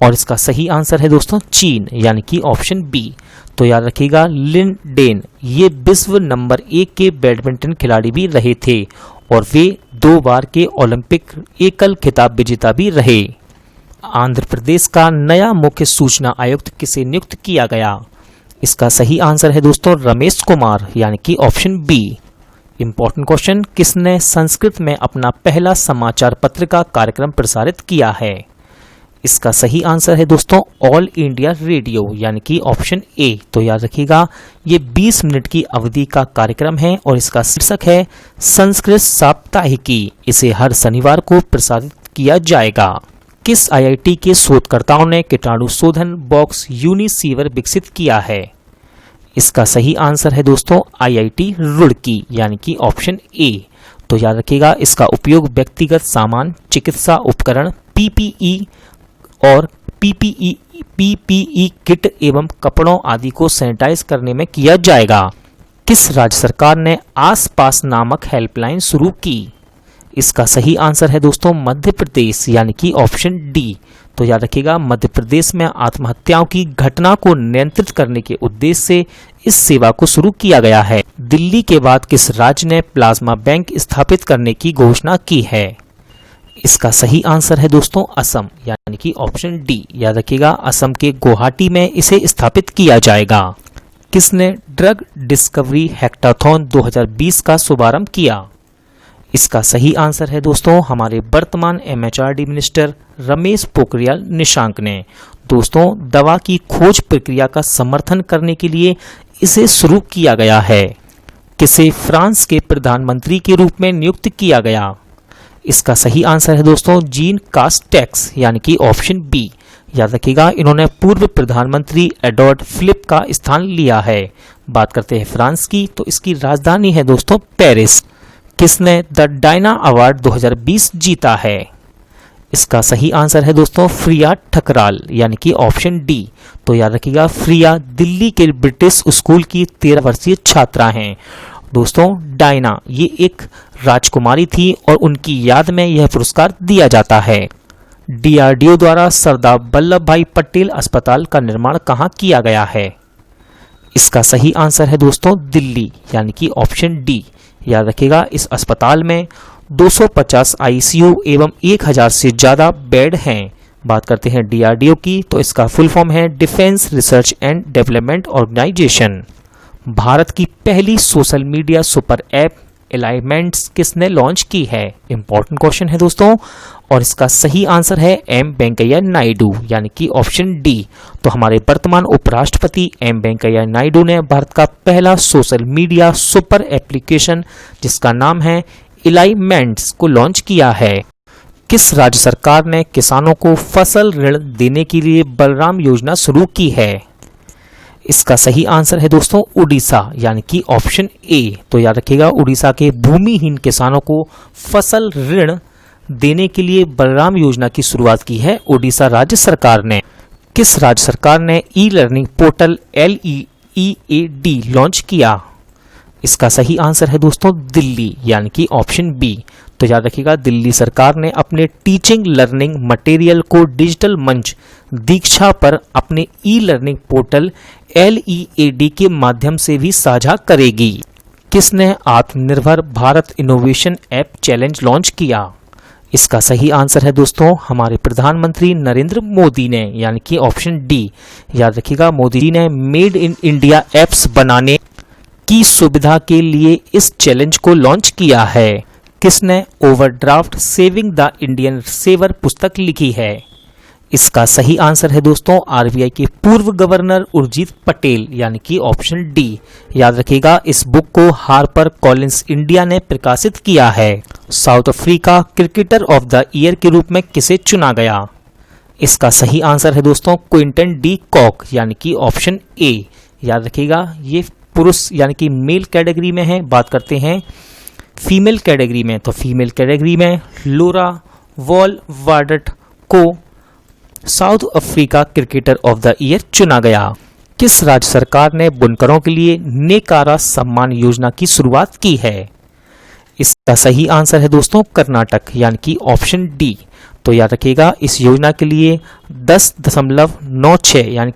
और इसका सही आंसर है दोस्तों चीन यानी कि ऑप्शन बी। तो याद रखिएगा लिन डेन ये विश्व नंबर 1 के बैडमिंटन खिलाड़ी भी रहे थे और वे 2 बार के ओलंपिक एकल खिताब विजेता भी रहे। आंध्र प्रदेश का नया मुख्य सूचना आयुक्त किसे नियुक्त किया गया? इसका सही आंसर है दोस्तों रमेश कुमार यानी कि ऑप्शन बी। इंपॉर्टेंट क्वेश्चन किसने संस्कृत में अपना पहला समाचार पत्र का कार्यक्रम प्रसारित किया है? इसका सही आंसर है दोस्तों ऑल इंडिया रेडियो यानी कि ऑप्शन ए। तो याद रखिएगा ये 20 मिनट की अवधि का कार्यक्रम है और इसका शीर्षक है संस्कृत साप्ताहिकी। इसे हर शनिवार को प्रसारित किया जाएगा। किस IIT के शोधकर्ताओं ने कीटाणु शोधन बॉक्स यूनिसीवर विकसित किया है? इसका सही आंसर है दोस्तों IIT रुड़की यानी कि ऑप्शन ए। तो याद रखिएगा इसका उपयोग व्यक्तिगत सामान, चिकित्सा उपकरण, PPE और PPE किट एवं कपड़ों आदि को सैनिटाइज करने में किया जाएगा। किस राज्य सरकार ने आसपास नामक हेल्पलाइन शुरू की? इसका सही आंसर है दोस्तों मध्य प्रदेश यानी कि ऑप्शन डी। तो याद रखिएगा मध्य प्रदेश में आत्महत्याओं की घटना को नियंत्रित करने के उद्देश्य से इस सेवा को शुरू किया गया है। दिल्ली के बाद किस राज्य ने प्लाज्मा बैंक स्थापित करने की घोषणा की है? इसका सही आंसर है दोस्तों असम यानी कि ऑप्शन डी। याद रखिएगा असम के गुवाहाटी में इसे स्थापित किया जाएगा। किसने ड्रग डिस्कवरी हैकाथॉन 2020 का शुभारंभ किया? इसका सही आंसर है दोस्तों हमारे वर्तमान MHRD मिनिस्टर रमेश पोखरियाल निशंक ने। दोस्तों दवा की खोज प्रक्रिया का समर्थन करने के लिए इसे शुरू किया गया है। किसे फ्रांस के प्रधानमंत्री के रूप में नियुक्त किया गया? इसका सही आंसर है दोस्तों जीन कास्टेक्स यानी कि ऑप्शन बी। याद रखिएगा इन्होंने पूर्व प्रधानमंत्री एडवर्ड फिलिप का स्थान लिया है। बात करते हैं फ्रांस की तो इसकी राजधानी है दोस्तों पेरिस। किसने द डायना अवार्ड 2020 जीता है? इसका सही आंसर है दोस्तों फ्रिया ठकराल यानी कि ऑप्शन डी। तो याद रखिएगा फ्रिया दिल्ली के ब्रिटिश स्कूल की 13 वर्षीय छात्रा हैं। दोस्तों डायना ये एक राजकुमारी थी और उनकी याद में यह पुरस्कार दिया जाता है। DRDO द्वारा सरदार वल्लभ भाई पटेल अस्पताल का निर्माण कहाँ किया गया है? इसका सही आंसर है दोस्तों दिल्ली यानी कि ऑप्शन डी। याद रखिएगा इस अस्पताल में 250 ICU एवं 1000 से ज़्यादा बेड हैं। बात करते हैं DRDO की तो इसका फुल फॉर्म है defence research and development organisation. भारत की पहली social media super app Elyments किसने लॉन्च की है? इंपॉर्टेंट क्वेश्चन है दोस्तों और इसका सही आंसर है एम वेंकैया नायडू यानी कि ऑप्शन डी। तो हमारे वर्तमान उपराष्ट्रपति एम वेंकैया नायडू ने भारत का पहला सोशल मीडिया सुपर एप्लीकेशन जिसका नाम है एलाइनमेंट्स को लॉन्च किया है। किस राज्य सरकार ने किसानों को फसल ऋण देने के लिए बलराम योजना शुरू की है? इसका सही आंसर है दोस्तों उड़ीसा यानी कि ऑप्शन ए। तो याद रखिएगा उड़ीसा के भूमिहीन किसानों को फसल ऋण देने के लिए बलराम योजना की शुरुआत की है उड़ीसा राज्य सरकार ने। किस राज्य सरकार ने e learning portal LEEAD launch किया? इसका सही आंसर है दोस्तों दिल्ली यानी कि ऑप्शन बी। तो याद रखिएगा दिल्ली सरकार ने अपने टीचिंग लर्निंग मटेरियल को डिजिटल मंच दीक्षा पर अपने ई लर्निंग पोर्टल LEAD के माध्यम से भी साझा करेगी। किसने आत्मनिर्भर Bharat innovation app challenge launch किया? इसका सही आंसर है दोस्तों हमारे प्रधानमंत्री नरेंद्र मोदी ने यानी कि ऑप्शन डी। याद रखिएगा मोदी जी ने मेड इन इंडिया ऐप्स बनाने की सुविधा के लिए इस चैलेंज को लॉन्च किया है। किसने overdraft saving the Indian saver पुस्तक लिखी है? इसका सही आंसर है दोस्तों RBI के पूर्व गवर्नर उर्जित पटेल यानी कि ऑप्शन डी। याद रखिएगा इस बुक को हार्पर कॉलिंस इंडिया ने प्रकाशित किया है। South Africa cricketer of the year के रूप में किसे चुना गया? इसका सही आंसर है दोस्तों क्विंटन डी कॉक यानी कि ऑप्शन ए। याद रखिएगा ये पुरुष यानी कि मेल कैटेगरी में है। बात करते हैं फीमेल कैटेगरी में, तो फीमेल कैटेगरी में लोरा वॉलवार्डट को south Africa cricketer of the year चुना गया। किस राज्य सरकार ने बुनकरों के लिए नेकारा सम्मान योजना की शुरुआत की है? इसका सही आंसर है दोस्तों कर्नाटक यानी कि ऑप्शन डी। तो याद रखिएगा इस योजना के लिए 10.96 यानी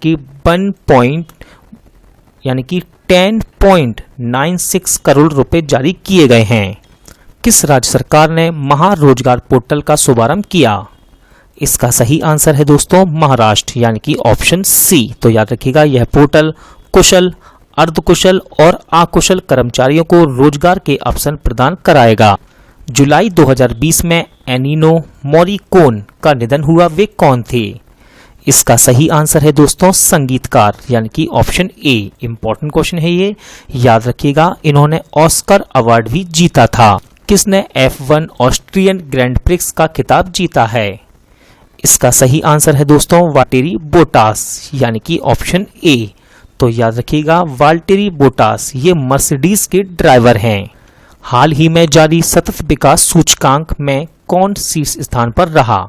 कि 10.96 करोड़ रुपए जारी किए गए हैं। किस राज्य सरकार ने महारोजगार पोर्टल का शुभारंभ किया? इसका सही आंसर है दोस्तों महाराष्ट्र यानी कि ऑप्शन सी। तो याद रखिएगा यह पोर्टल कुशल, अर्धकुशल और अकुशल कर्मचारियों को रोजगार के अवसर प्रदान कराएगा। जुलाई 2020 में एनिनो मोरिकोन का निधन हुआ, वे कौन थे? इसका सही आंसर है दोस्तों संगीतकार यानी कि ऑप्शन ए। इंपॉर्टेंट क्वेश्चन है ये, याद रखिएगा इन्होंने ऑस्कर अवार्ड भी जीता था। किसने F1 ऑस्ट्रियन ग्रैंड प्रिक्स का खिताब जीता है? इसका सही आंसर है दोस्तों वाल्टेरी बोटास यानी कि ऑप्शन ए। तो याद रखिएगा वाल्टेरी बोटास ये मर्सिडीज के ड्राइवर हैं। हाल ही में जारी सतत विकास सूचकांक में कौन शीर्ष स्थान पर रहा?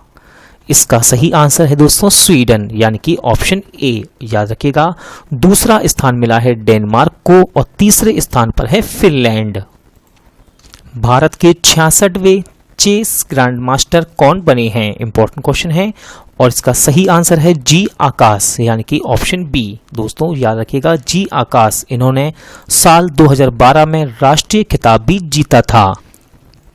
इसका सही आंसर है दोस्तों स्वीडन यानी कि ऑप्शन ए। याद रखिएगा दूसरा स्थान मिला है डेनमार्क को और तीसरे स्थान पर है फिनलैंड। भारत के 66वें चेस ग्रैंड मास्टर कौन बने हैं? इंपॉर्टेंट क्वेश्चन है और इसका सही आंसर है जी आकाश यानी कि ऑप्शन बी। दोस्तों याद रखिएगा जी आकाश इन्होंने साल 2012 में राष्ट्रीय खिताब भी जीता था।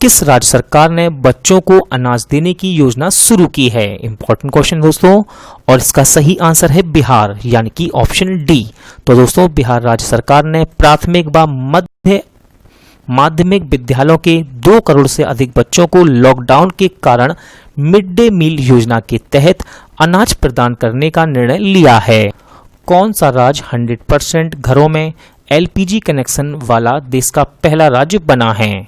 किस राज्य सरकार ने बच्चों को अनाज देने की योजना शुरू की है? इंपॉर्टेंट क्वेश्चन दोस्तों और इसका सही आंसर है बिहार यानी कि ऑप्शन डी। तो दोस्तों बिहार राज्य सरकार ने प्राथमिक व मध्य माध्यमिक विद्यालयों के 2 करोड़ से अधिक बच्चों को लॉकडाउन के कारण मिड डे मील योजना के तहत अनाज प्रदान करने का निर्णय लिया है। कौन सा राज्य 100% घरों में LPG कनेक्शन वाला देश का पहला राज्य बना है?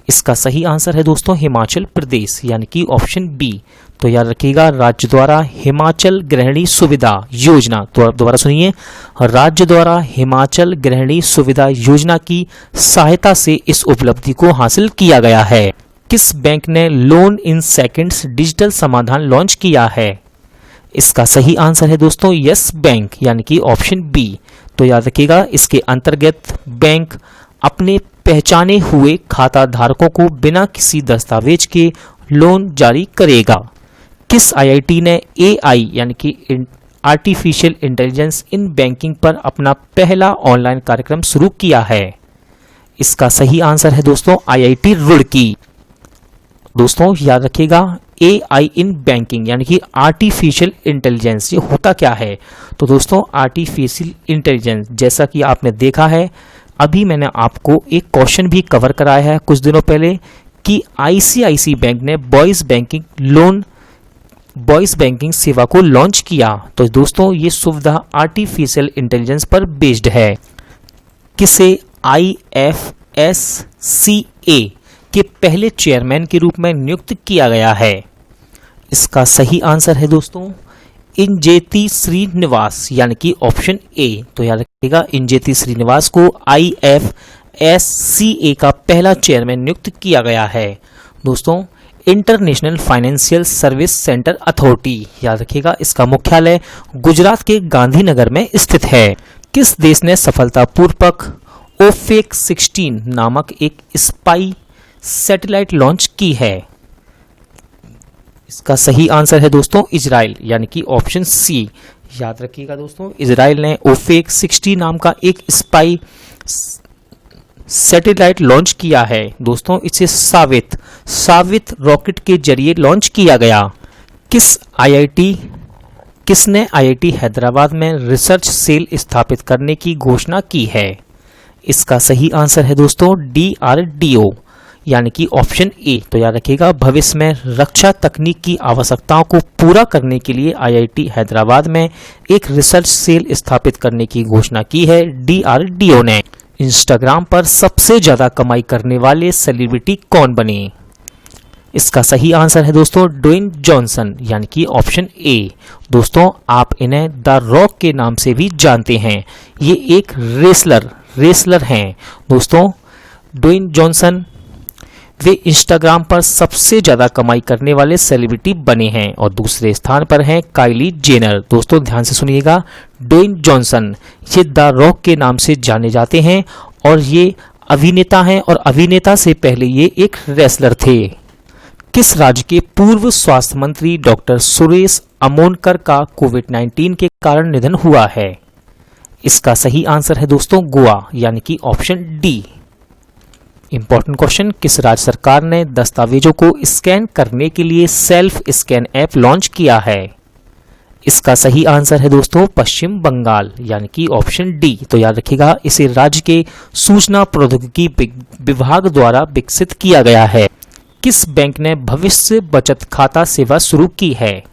इसका सही आंसर है दोस्तों हिमाचल प्रदेश यानी कि ऑप्शन बी। तो याद रखिएगा राज्य द्वारा हिमाचल गृहिणी सुविधा योजना, तो दोबारा सुनिए, राज्य द्वारा हिमाचल गृहिणी सुविधा योजना की सहायता से इस उपलब्धि को हासिल किया गया है। किस बैंक ने लोन इन सेकंड्स डिजिटल समाधान लॉन्च किया है? इसका सही आंसर है दोस्तों यस बैंक यानी कि ऑप्शन बी। तो याद रखिएगा इसके अंतर्गत बैंक अपने पहचाने हुए खाता धारकों को बिना किसी दस्तावेज के लोन जारी करेगा। किस IIT ने AI यानी कि आर्टिफिशियल इंटेलिजेंस इन बैंकिंग पर अपना पहला ऑनलाइन कार्यक्रम शुरू किया है? इसका सही आंसर है दोस्तों IIT रुड़की। दोस्तों याद रखिएगा AI इन बैंकिंग यानी कि आर्टिफिशियल इंटेलिजेंस ये होता क्या है? तो दोस्तों आर्टिफिशियल इंटेलिजेंस जैसा कि आपने देखा है, अभी मैंने आपको एक क्वेश्चन भी कवर कराया है कुछ दिनों पहले कि ICICI बैंक ने वॉइस बैंकिंग सेवा को लॉन्च किया। तो दोस्तों ये सुविधा आर्टिफिशियल इंटेलिजेंस पर बेस्ड है। किसे IFSCA के पहले चेयरमैन के रूप में नियुक्त किया गया है? इसका सही आंसर है दोस्तों इंजेती श्रीनिवास यानी कि ऑप्शन ए। तो याद रखिएगा इंजेती श्रीनिवास को IFSCA का पहला चेयरमैन नियुक्त किया गया है। दोस्तों international financial service centre authority, याद रखिएगा इसका मुख्यालय गुजरात के गांधीनगर में स्थित है। किस देश ने सफलतापूर्वक ओफेक 16 नामक एक स्पाई सैटेलाइट लॉन्च की है? इसका सही आंसर है दोस्तों इजराइल यानी कि ऑप्शन सी। याद रखिएगा दोस्तों इजराइल ने ओफेक 60 नाम का एक स्पाई सैटेलाइट लॉन्च किया है। दोस्तों इसे सावित रॉकेट के जरिए लॉन्च किया गया। किसने IIT हैदराबाद में रिसर्च सेल स्थापित करने की घोषणा की है? इसका सही आंसर है दोस्तों DRDO यानी कि ऑप्शन ए। तो याद रखिएगा भविष्य में रक्षा तकनीक की आवश्यकताओं को पूरा करने के लिए IIT हैदराबाद में एक रिसर्च सेल स्थापित करने की घोषणा की है DRDO ने। इंस्टाग्राम पर सबसे ज्यादा कमाई करने वाले सेलिब्रिटी कौन बने? इसका सही आंसर है दोस्तों ड्वेन जॉनसन यानी कि ऑप्शन ए। दोस्तों आप इन्हें द रॉक के नाम से भी जानते हैं। ये एक रेसलर हैं। दोस्तों ड्वेन जॉनसन वे इंस्टाग्राम पर सबसे ज्यादा कमाई करने वाले सेलिब्रिटी बने हैं और दूसरे स्थान पर हैं काइली जेनर। दोस्तों ध्यान से सुनिएगा ड्वेन जॉनसन ये द रॉक के नाम से जाने जाते हैं और ये अभिनेता हैं और अभिनेता से पहले ये एक रेसलर थे। किस राज्य के पूर्व स्वास्थ्य मंत्री डॉक्टर सुरेश अमोनकर का कोविड-19 के कारण निधन हुआ है? इसका सही आंसर है दोस्तों गोवा यानी कि ऑप्शन डी। इंपॉर्टेंट क्वेश्चन, किस राज्य सरकार ने दस्तावेजों को स्कैन करने के लिए सेल्फ स्कैन ऐप लॉन्च किया है? इसका सही आंसर है दोस्तों पश्चिम बंगाल यानी कि ऑप्शन डी। तो याद रखिएगा इसे राज्य के सूचना प्रौद्योगिकी विभाग द्वारा विकसित किया गया है। किस बैंक ने भविष्य बचत खाता सेवा शुरू की है?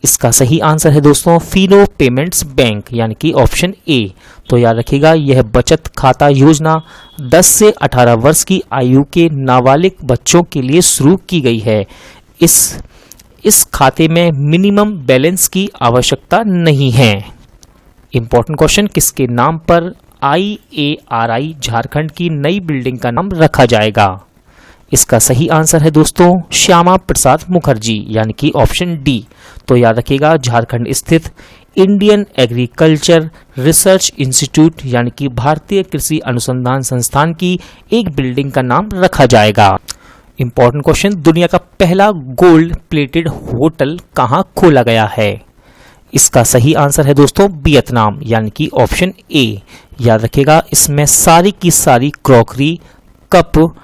इसका सही आंसर है दोस्तों फिनो पेमेंट्स बैंक यानी कि ऑप्शन ए। तो याद रखिएगा यह बचत खाता योजना 10 से 18 वर्ष की आयु के नाबालिग बच्चों के लिए शुरू की गई है। इस खाते में मिनिमम बैलेंस की आवश्यकता नहीं है। इंपॉर्टेंट क्वेश्चन, किसके नाम पर IARI झारखंड की नई बिल्डिंग का नाम रखा जाएगा? इसका सही आंसर है दोस्तों श्यामा प्रसाद मुखर्जी यानी कि ऑप्शन डी। तो याद रखिएगा झारखंड स्थित इंडियन एग्रीकल्चर रिसर्च इंस्टीट्यूट यानी कि भारतीय कृषि अनुसंधान संस्थान की एक बिल्डिंग का नाम रखा जाएगा। इंपॉर्टेंट क्वेश्चन, दुनिया का पहला गोल्ड प्लेटेड होटल कहां खोला गया है? इसका सही आंसर है दोस्तों वियतनाम यानी कि ऑप्शन ए। याद रखिएगा इसमें सारी की सारी क्रॉकरी, कप,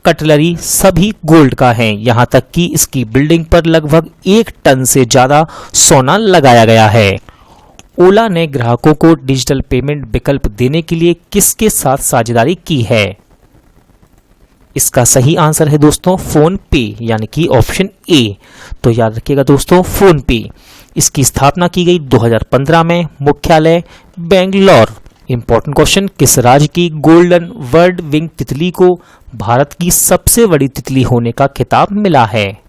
कटलरी सभी गोल्ड का है। यहां तक कि इसकी बिल्डिंग पर लगभग 1 टन से ज्यादा सोना लगाया गया है। ओला ने ग्राहकों को डिजिटल पेमेंट विकल्प देने के लिए किसके साथ साझेदारी की है? इसका सही आंसर है दोस्तों फोन पे यानी कि ऑप्शन ए। तो याद रखिएगा दोस्तों फोन पे इसकी स्थापना की गई 2015 में, मुख्यालय बेंगलोर। इंपॉर्टेंट क्वेश्चन, किस राज्य की गोल्डन वर्ड विंग तितली को भारत की सबसे बड़ी तितली होने का खिताब मिला है?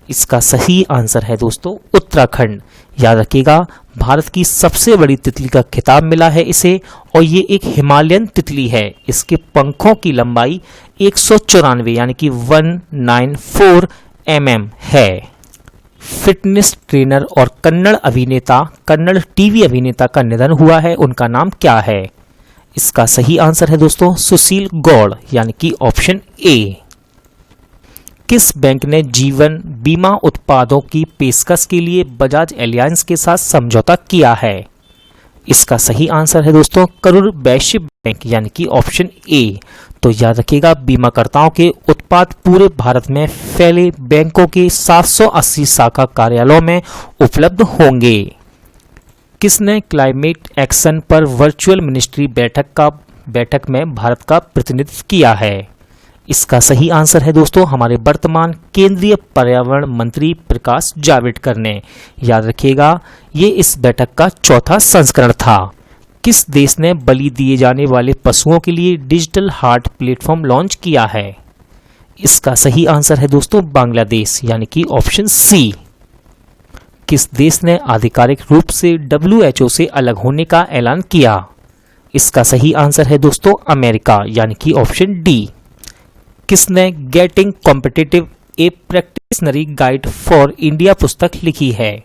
इसका सही आंसर है दोस्तों उत्तराखंड। याद रखिएगा भारत की सबसे बड़ी तितली का खिताब मिला है इसे और ये एक हिमालयन तितली है। इसके पंखों की लंबाई 194 यानी कि 194 mm है। फिटनेस ट्रेनर और कन्नड़ टीवी अभिनेता का निधन हुआ है, उनका नाम क्या है? इसका सही आंसर है दोस्तों सुशील गौड़ यानी कि ऑप्शन ए। किस बैंक ने जीवन बीमा उत्पादों की पेशकश के लिए बजाज एलियांस के साथ समझौता किया है? इसका सही आंसर है दोस्तों करूर वैश्य बैंक यानी कि ऑप्शन ए। तो याद रखिएगा बीमाकर्ताओं के उत्पाद पूरे भारत में फैले बैंकों के 780 शाखा कार्यालयों में उपलब्ध होंगे। किसने क्लाइमेट एक्शन पर वर्चुअल मिनिस्ट्री बैठक में भारत का प्रतिनिधित्व किया है? इसका सही आंसर है दोस्तों हमारे वर्तमान केंद्रीय पर्यावरण मंत्री प्रकाश जावड़ेकर ने। याद रखिएगा ये इस बैठक का चौथा संस्करण था। किस देश ने बलि दिए जाने वाले पशुओं के लिए डिजिटल हार्ट प्लेटफॉर्म लॉन्च किया है? इसका सही आंसर है दोस्तों बांग्लादेश यानी कि ऑप्शन सी। किस देश ने आधिकारिक रूप से WHO से अलग होने का ऐलान किया? इसका सही आंसर है दोस्तों अमेरिका, यानी कि ऑप्शन डी। किसने getting competitive a practitioner's guide for India पुस्तक लिखी है?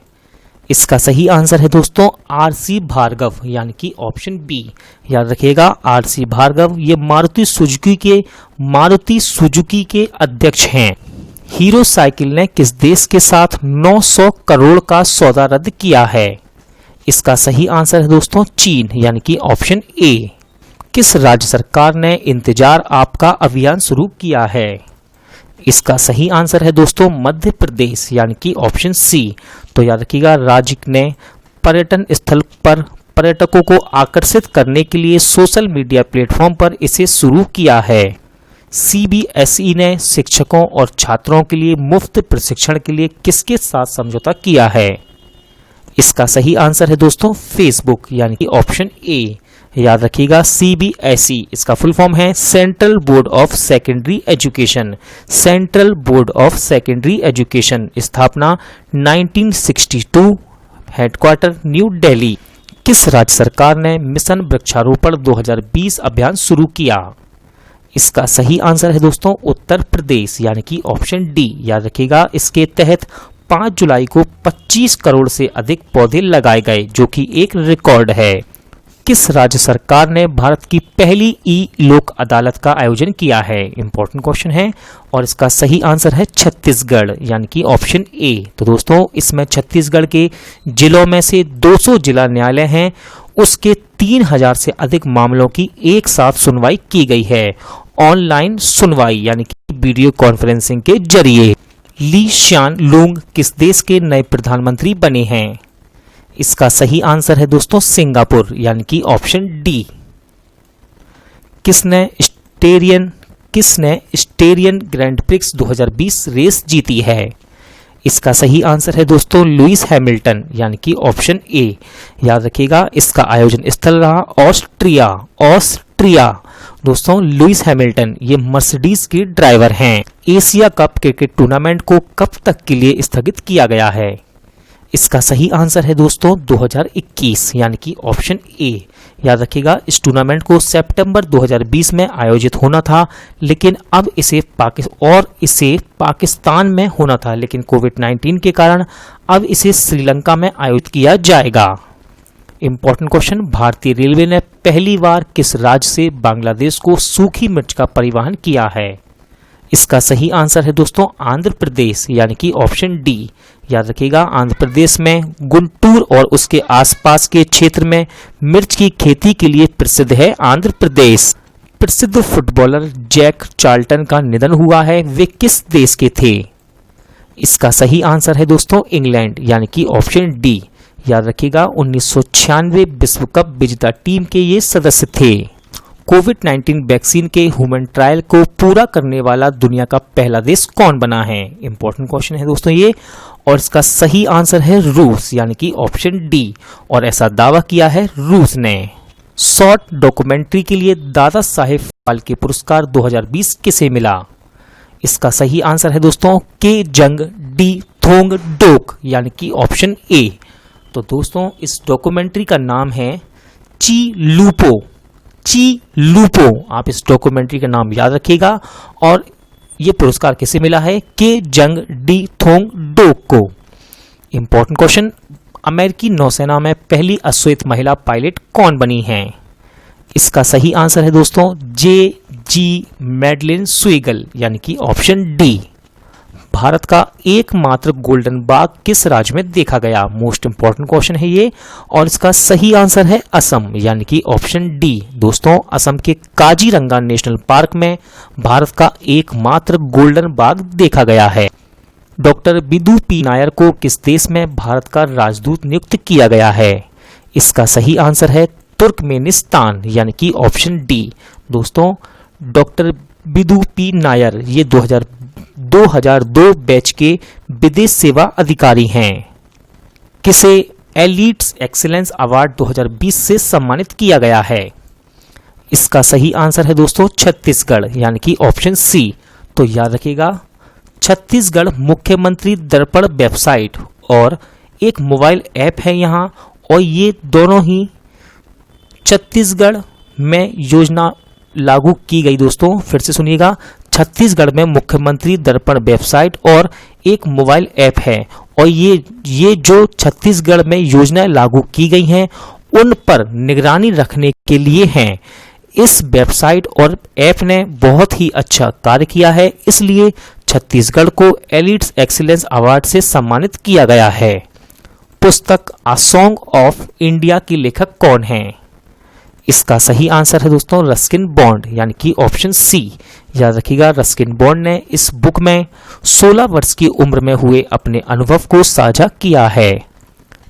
इसका सही आंसर है दोस्तों RC भार्गव, यानी कि ऑप्शन बी। याद रखिएगा RC भार्गव ये मारुति सुजुकी के अध्यक्ष हैं। हीरो साइकिल ने किस देश के साथ 900 करोड़ का सौदा रद्द किया है? इसका सही आंसर है दोस्तों चीन, यानी कि ऑप्शन ए। किस राज्य सरकार ने इंतजार आपका अभियान शुरू किया है? इसका सही आंसर है दोस्तों मध्य प्रदेश, यानी कि ऑप्शन सी। तो याद रखिएगा राज्य ने पर्यटन स्थल पर पर्यटकों को आकर्षित करने के लिए सोशल मीडिया प्लेटफॉर्म पर इसे शुरू किया है। CBSE ने शिक्षकों और छात्रों के लिए मुफ्त प्रशिक्षण के लिए किसके साथ समझौता किया है? इसका सही आंसर है दोस्तों फेसबुक, यानी कि ऑप्शन ए। याद रखिएगा CBSE इसका फुल फॉर्म है central board of secondary education. Central board of secondary education, स्थापना 1962, हेडक्वार्टर न्यू दिल्ली। किस राज्य सरकार ने मिशन वृक्षारोपण 2020 अभियान शुरू किया? इसका सही आंसर है दोस्तों उत्तर प्रदेश, यानी कि ऑप्शन डी। याद रखिएगा इसके तहत 5 जुलाई को 25 करोड़ से अधिक पौधे लगाए गए, जो कि एक रिकॉर्ड है। किस राज्य सरकार ने भारत की पहली लोक अदालत का आयोजन किया है? इंपॉर्टेंट क्वेश्चन है और इसका सही आंसर है छत्तीसगढ़, यानी कि ऑप्शन ए। तो दोस्तों इसमें छत्तीसगढ़ के जिलों में से 200 जिला न्यायालय हैं, उसके 3000 से अधिक मामलों की एक साथ सुनवाई की गई है। ऑनलाइन सुनवाई यानी कि वीडियो कॉन्फ्रेंसिंग के जरिए। ली शान लुंग किस देश के नए प्रधानमंत्री बने हैं? इसका सही आंसर है दोस्तों सिंगापुर, यानी कि ऑप्शन डी। किसने स्टेरियन ग्रैंड प्रिक्स 2020 रेस जीती है? इसका सही आंसर है दोस्तों लुइस हैमिल्टन, यानी कि ऑप्शन ए। याद रखिएगा इसका आयोजन स्थल रहा ऑस्ट्रिया। दोस्तों लुइस हैमिल्टन ये मर्सिडीज के ड्राइवर हैं। एशिया कप क्रिकेट टूर्नामेंट को कब तक के लिए स्थगित किया गया है? इसका सही आंसर है दोस्तों 2021, यानी कि ऑप्शन ए। याद रखिएगा इस टूर्नामेंट को सितंबर 2020 में आयोजित होना था, लेकिन अब इसे पाकिस्तान में होना था, लेकिन कोविड-19 के कारण अब इसे श्रीलंका में आयोजित किया जाएगा। इंपॉर्टेंट क्वेश्चन, भारतीय रेलवे ने पहली बार किस राज्य से बांग्लादेश को सूखी मिर्च का परिवहन किया है? इसका सही आंसर है दोस्तों आंध्र प्रदेश, यानी कि ऑप्शन डी। याद रखिएगा आंध्र प्रदेश में गुंटूर और उसके आसपास के क्षेत्र में मिर्च की खेती के लिए प्रसिद्ध है आंध्र प्रदेश। प्रसिद्ध फुटबॉलर जैक चार्ल्टन का निधन हुआ है, वे किस देश के थे? इसका सही आंसर है दोस्तों इंग्लैंड, यानी कि ऑप्शन डी। याद रखिएगा 1996 विश्व कप विजेता टीम के ये सदस्य थे। कोविड-19 वैक्सीन के ह्यूमन ट्रायल को पूरा करने वाला दुनिया का पहला देश कौन बना है? इंपॉर्टेंट क्वेश्चन है दोस्तों ये, और इसका सही आंसर है रूस, यानी कि ऑप्शन डी। और ऐसा दावा किया है रूस ने। शॉर्ट डॉक्यूमेंट्री के लिए दादा साहेब फाल्के पुरस्कार 2020 किसे मिला? इसका सही आंसर है दोस्तों के जंग डी थोंग डोक, यानी कि ऑप्शन ए। तो दोस्तों इस डॉक्यूमेंट्री का नाम है ची लूपो। आप इस डॉक्यूमेंट्री का नाम याद रखिएगा। और ये पुरस्कार किसे मिला है? के जंग डी थोंग डोक को। इंपॉर्टेंट क्वेश्चन, अमेरिकी नौसेना में पहली अश्वेत महिला पायलट कौन बनी है? इसका सही आंसर है दोस्तों JG मैडलिन स्वीगल, यानी कि ऑप्शन डी। भारत का एकमात्र गोल्डन बाघ किस राज्य में देखा गया? मोस्ट इंपॉर्टेंट क्वेश्चन है ये, और इसका सही आंसर है असम, यानी कि ऑप्शन डी। दोस्तों असम के काजीरंगा नेशनल पार्क में भारत का एकमात्र गोल्डन बाघ देखा गया है। डॉक्टर बिदु पी नायर को किस देश में भारत का राजदूत नियुक्त किया गया है? इसका सही आंसर है तुर्कमेनिस्तान, यानी कि ऑप्शन डी। दोस्तों डॉक्टर बिदु पी नायर ये 2002 बैच के विदेश सेवा अधिकारी हैं। किसे एलीट्स एक्सीलेंस अवार्ड 2020 से सम्मानित किया गया है? इसका सही आंसर है दोस्तों छत्तीसगढ़, यानी कि ऑप्शन सी। तो याद रखिएगा छत्तीसगढ़ मुख्यमंत्री दर्पण वेबसाइट और एक मोबाइल ऐप है यहाँ, और ये दोनों ही छत्तीसगढ़ में योजना लागू की गई। दोस्तों फिर से सुनिएगा, छत्तीसगढ़ में मुख्यमंत्री दर्पण वेबसाइट और एक मोबाइल ऐप है, और ये जो छत्तीसगढ़ में योजनाएं लागू की गई हैं उन पर निगरानी रखने के लिए हैं। इस वेबसाइट और ऐप ने बहुत ही अच्छा कार्य किया है, इसलिए छत्तीसगढ़ को एलिट्स एक्सीलेंस अवार्ड से सम्मानित किया गया है। पुस्तक अ सॉन्ग ऑफ इंडिया की लेखक कौन है? इसका सही आंसर है दोस्तों रस्किन बॉन्ड, यानी कि ऑप्शन सी। याद रखिएगा, रस्किन बॉन्ड ने इस बुक में 16 वर्ष की उम्र में हुए अपने अनुभव को साझा किया है।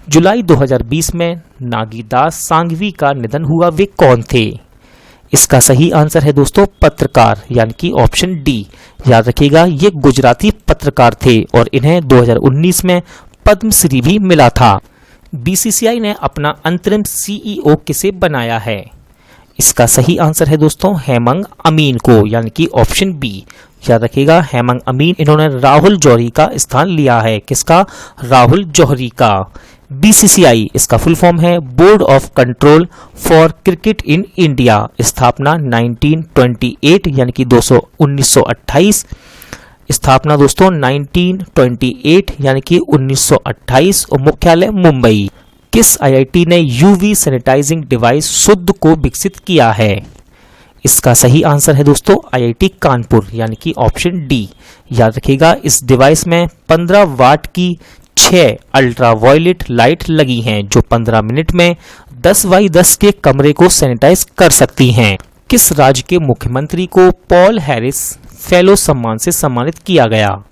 जुलाई 2020 में नागीदास सांघवी का निधन हुआ, वे कौन थे? इसका सही आंसर है दोस्तों पत्रकार, यानी कि ऑप्शन डी। याद रखिएगा, ये गुजराती पत्रकार थे और इन्हें 2019 में पद्मश्री भी मिला था। बीसीसीआई ने अपना अंतरिम सीईओ किसे बनाया है? इसका सही आंसर है दोस्तों हेमंग अमीन को, यानी कि ऑप्शन बी। याद रखिएगा, हेमंग अमीन, इन्होंने राहुल जौहरी का स्थान लिया है। किसका? राहुल जौहरी का। बीसीसीआई इसका फुल फॉर्म है board of control for cricket in India, स्थापना 1928 यानी कि 1928, स्थापना दोस्तों 1928 यानी कि 1928, और मुख्यालय मुंबई। किस आईआईटी ने यूवी सैनिटाइजिंग डिवाइस शुद्ध को विकसित किया है? इसका सही आंसर है दोस्तों आईआईटी कानपुर, यानी कि ऑप्शन डी। याद रखिएगा, इस डिवाइस में 15 वाट की 6 अल्ट्रावायलेट लाइट लगी हैं जो 15 मिनट में 10x10 के कमरे को सैनिटाइज कर सकती हैं। किस राज्य के मुख्यमंत्री को पॉल हैरिस फेलो सम्मान से सम्मानित किया गया?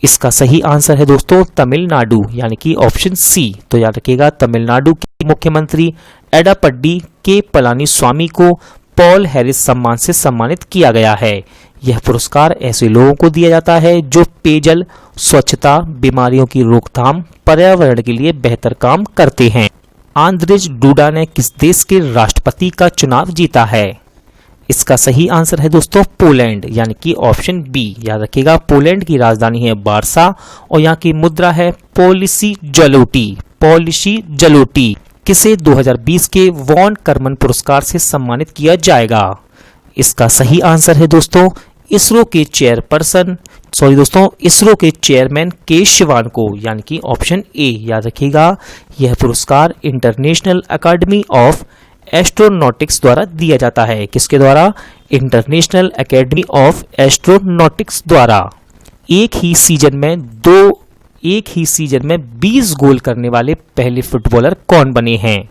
इसका सही आंसर है दोस्तों तमिलनाडु, यानी कि ऑप्शन सी। तो याद रखिएगा, तमिलनाडु के मुख्यमंत्री एडापड्डी के पलानीस्वामी को पॉल हैरिस सम्मान से सम्मानित किया गया है। यह पुरस्कार ऐसे लोगों को दिया जाता है जो पेयजल, स्वच्छता, बीमारियों की रोकथाम, पर्यावरण के लिए बेहतर काम करते हैं। आंद्रेज डूडा ने किस देश के राष्ट्रपति का चुनाव जीता है? इसका सही आंसर है दोस्तों पोलैंड, यानी कि ऑप्शन बी। याद रखिएगा, पोलैंड की राजधानी है वार्सा और यहाँ की मुद्रा है पोलिशी जलोटी। किसे 2020 के वॉन करमन पुरस्कार से सम्मानित किया जाएगा? इसका सही आंसर है दोस्तों इसरो के चेयरमैन के शिवान को, यानी कि ऑप्शन ए। याद रखिएगा, यह पुरस्कार इंटरनेशनल अकेडमी ऑफ एस्ट्रोनॉटिक्स द्वारा दिया जाता है। किसके द्वारा? इंटरनेशनल एकेडमी ऑफ एस्ट्रोनॉटिक्स द्वारा। एक ही सीजन में 20 गोल करने वाले पहले फुटबॉलर कौन बने हैं?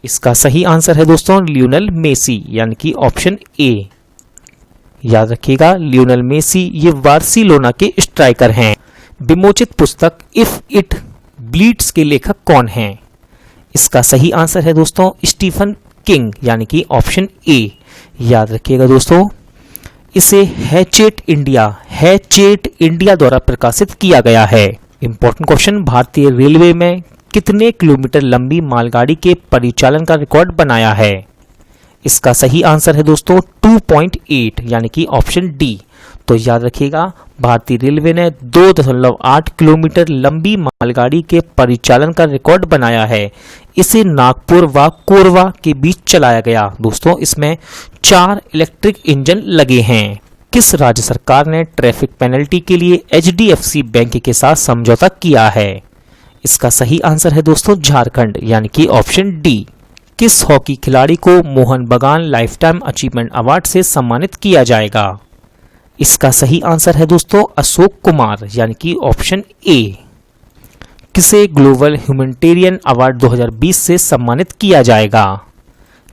इसका सही आंसर है दोस्तों लियोनेल मेसी, यानी कि ऑप्शन ए। याद रखिएगा, लियोनेल मेसी ये बार्सिलोना के स्ट्राइकर हैं। विमोचित पुस्तक इफ इट ब्लीड्स के लेखक कौन हैं? इसका सही आंसर है दोस्तों स्टीफन किंग, यानी कि ऑप्शन ए। याद रखिएगा दोस्तों, इसे हैचेट इंडिया द्वारा प्रकाशित किया गया है। इंपॉर्टेंट क्वेश्चन, भारतीय रेलवे में कितने किलोमीटर लंबी मालगाड़ी के परिचालन का रिकॉर्ड बनाया है? इसका सही आंसर है दोस्तों 2.8, यानी कि ऑप्शन डी। तो याद रखिएगा, भारतीय रेलवे ने 2.8 किलोमीटर लंबी मालगाड़ी के परिचालन का रिकॉर्ड बनाया है। इसे नागपुर व कोरबा के बीच चलाया गया। दोस्तों, इसमें 4 इलेक्ट्रिक इंजन लगे हैं। किस राज्य सरकार ने ट्रैफिक पेनल्टी के लिए HDFC बैंक के साथ समझौता किया है? इसका सही आंसर है दोस्तों झारखंड, यानी कि ऑप्शन डी। किस हॉकी खिलाड़ी को मोहन बगान लाइफटाइम अचीवमेंट अवार्ड से सम्मानित किया जाएगा? इसका सही आंसर है दोस्तों अशोक कुमार, यानी कि ऑप्शन ए। किसे ग्लोबल ह्यूमैनिटेरियन अवार्ड 2020 से सम्मानित किया जाएगा?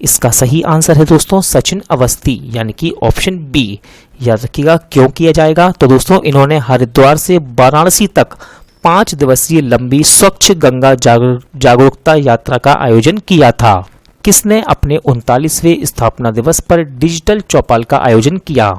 इसका सही आंसर है दोस्तों सचिन अवस्थी, यानी कि ऑप्शन बी। याद रखिएगा, क्यों किया जाएगा? तो दोस्तों, इन्होंने हरिद्वार से वाराणसी तक 5 दिवसीय लंबी स्वच्छ गंगा जागरूकता यात्रा का आयोजन किया था। किसने अपने 39वें स्थापना दिवस पर डिजिटल चौपाल का आयोजन किया?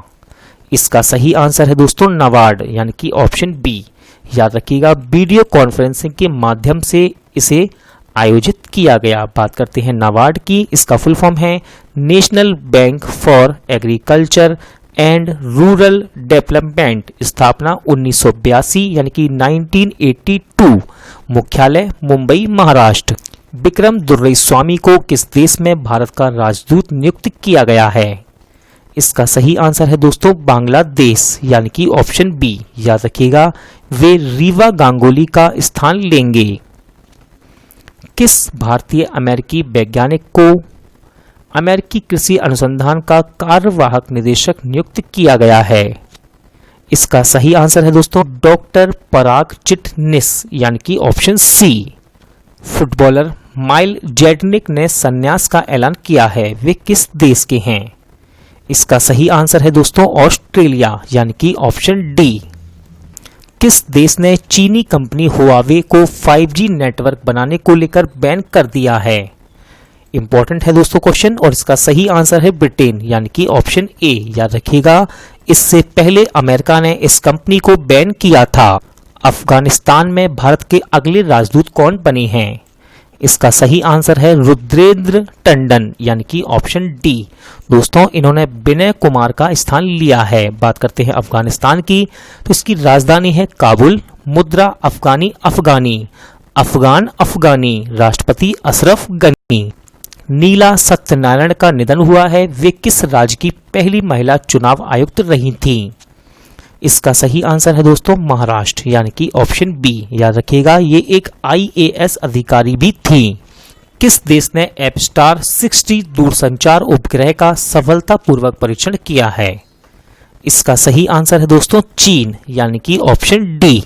इसका सही आंसर है दोस्तों नाबार्ड, यानी कि ऑप्शन बी। याद रखिएगा, वीडियो कॉन्फ्रेंसिंग के माध्यम से इसे आयोजित किया गया। बात करते हैं नाबार्ड की। इसका फुल फॉर्म है national bank for agriculture and rural development, स्थापना 1982 यानी कि 1982, मुख्यालय मुंबई महाराष्ट्र। विक्रम दुर्रईस्वामी को किस देश में भारत का राजदूत नियुक्त किया गया है? इसका सही आंसर है दोस्तों बांग्लादेश यानी कि ऑप्शन बी। याद रखिएगा वे रीवा गांगुली का स्थान लेंगे। किस भारतीय अमेरिकी वैज्ञानिक को अमेरिकी कृषि अनुसंधान का कार्यवाहक निदेशक नियुक्त किया गया है? इसका सही आंसर है दोस्तों डॉक्टर पराग चिटनिस यानी कि ऑप्शन सी। फुटबॉलर माइल जेडनिक ने संन्यास का ऐलान किया है, वे किस देश के हैं? इसका सही आंसर है दोस्तों ऑस्ट्रेलिया यानी कि ऑप्शन डी। किस देश ने चीनी कंपनी हुआवे को 5G नेटवर्क बनाने को लेकर बैन कर दिया है? इंपॉर्टेंट है दोस्तों क्वेश्चन, और इसका सही आंसर है ब्रिटेन यानी कि ऑप्शन ए। याद रखिएगा इससे पहले अमेरिका ने इस कंपनी को बैन किया था। अफगानिस्तान में भारत के अगले राजदूत कौन बने हैं? इसका सही आंसर है रुद्रेंद्र टंडन यानी कि ऑप्शन डी। दोस्तों इन्होंने विनय कुमार का स्थान लिया है। बात करते हैं अफगानिस्तान की, तो इसकी राजधानी है काबुल। मुद्रा अफगानी अफगानी, अफगान अफगानी, राष्ट्रपति अशरफ गनी। नीला सत्यनारायण का निधन हुआ है, वे किस राज्य की पहली महिला चुनाव आयुक्त रही थीं? इसका सही आंसर है दोस्तों महाराष्ट्र यानी कि ऑप्शन बी। याद रखिएगा ये एक IAS अधिकारी भी थी। किस देश ने एपस्टार 60 दूरसंचार उपग्रह का सफलतापूर्वक परीक्षण किया है? इसका सही आंसर है दोस्तों चीन यानी कि ऑप्शन डी।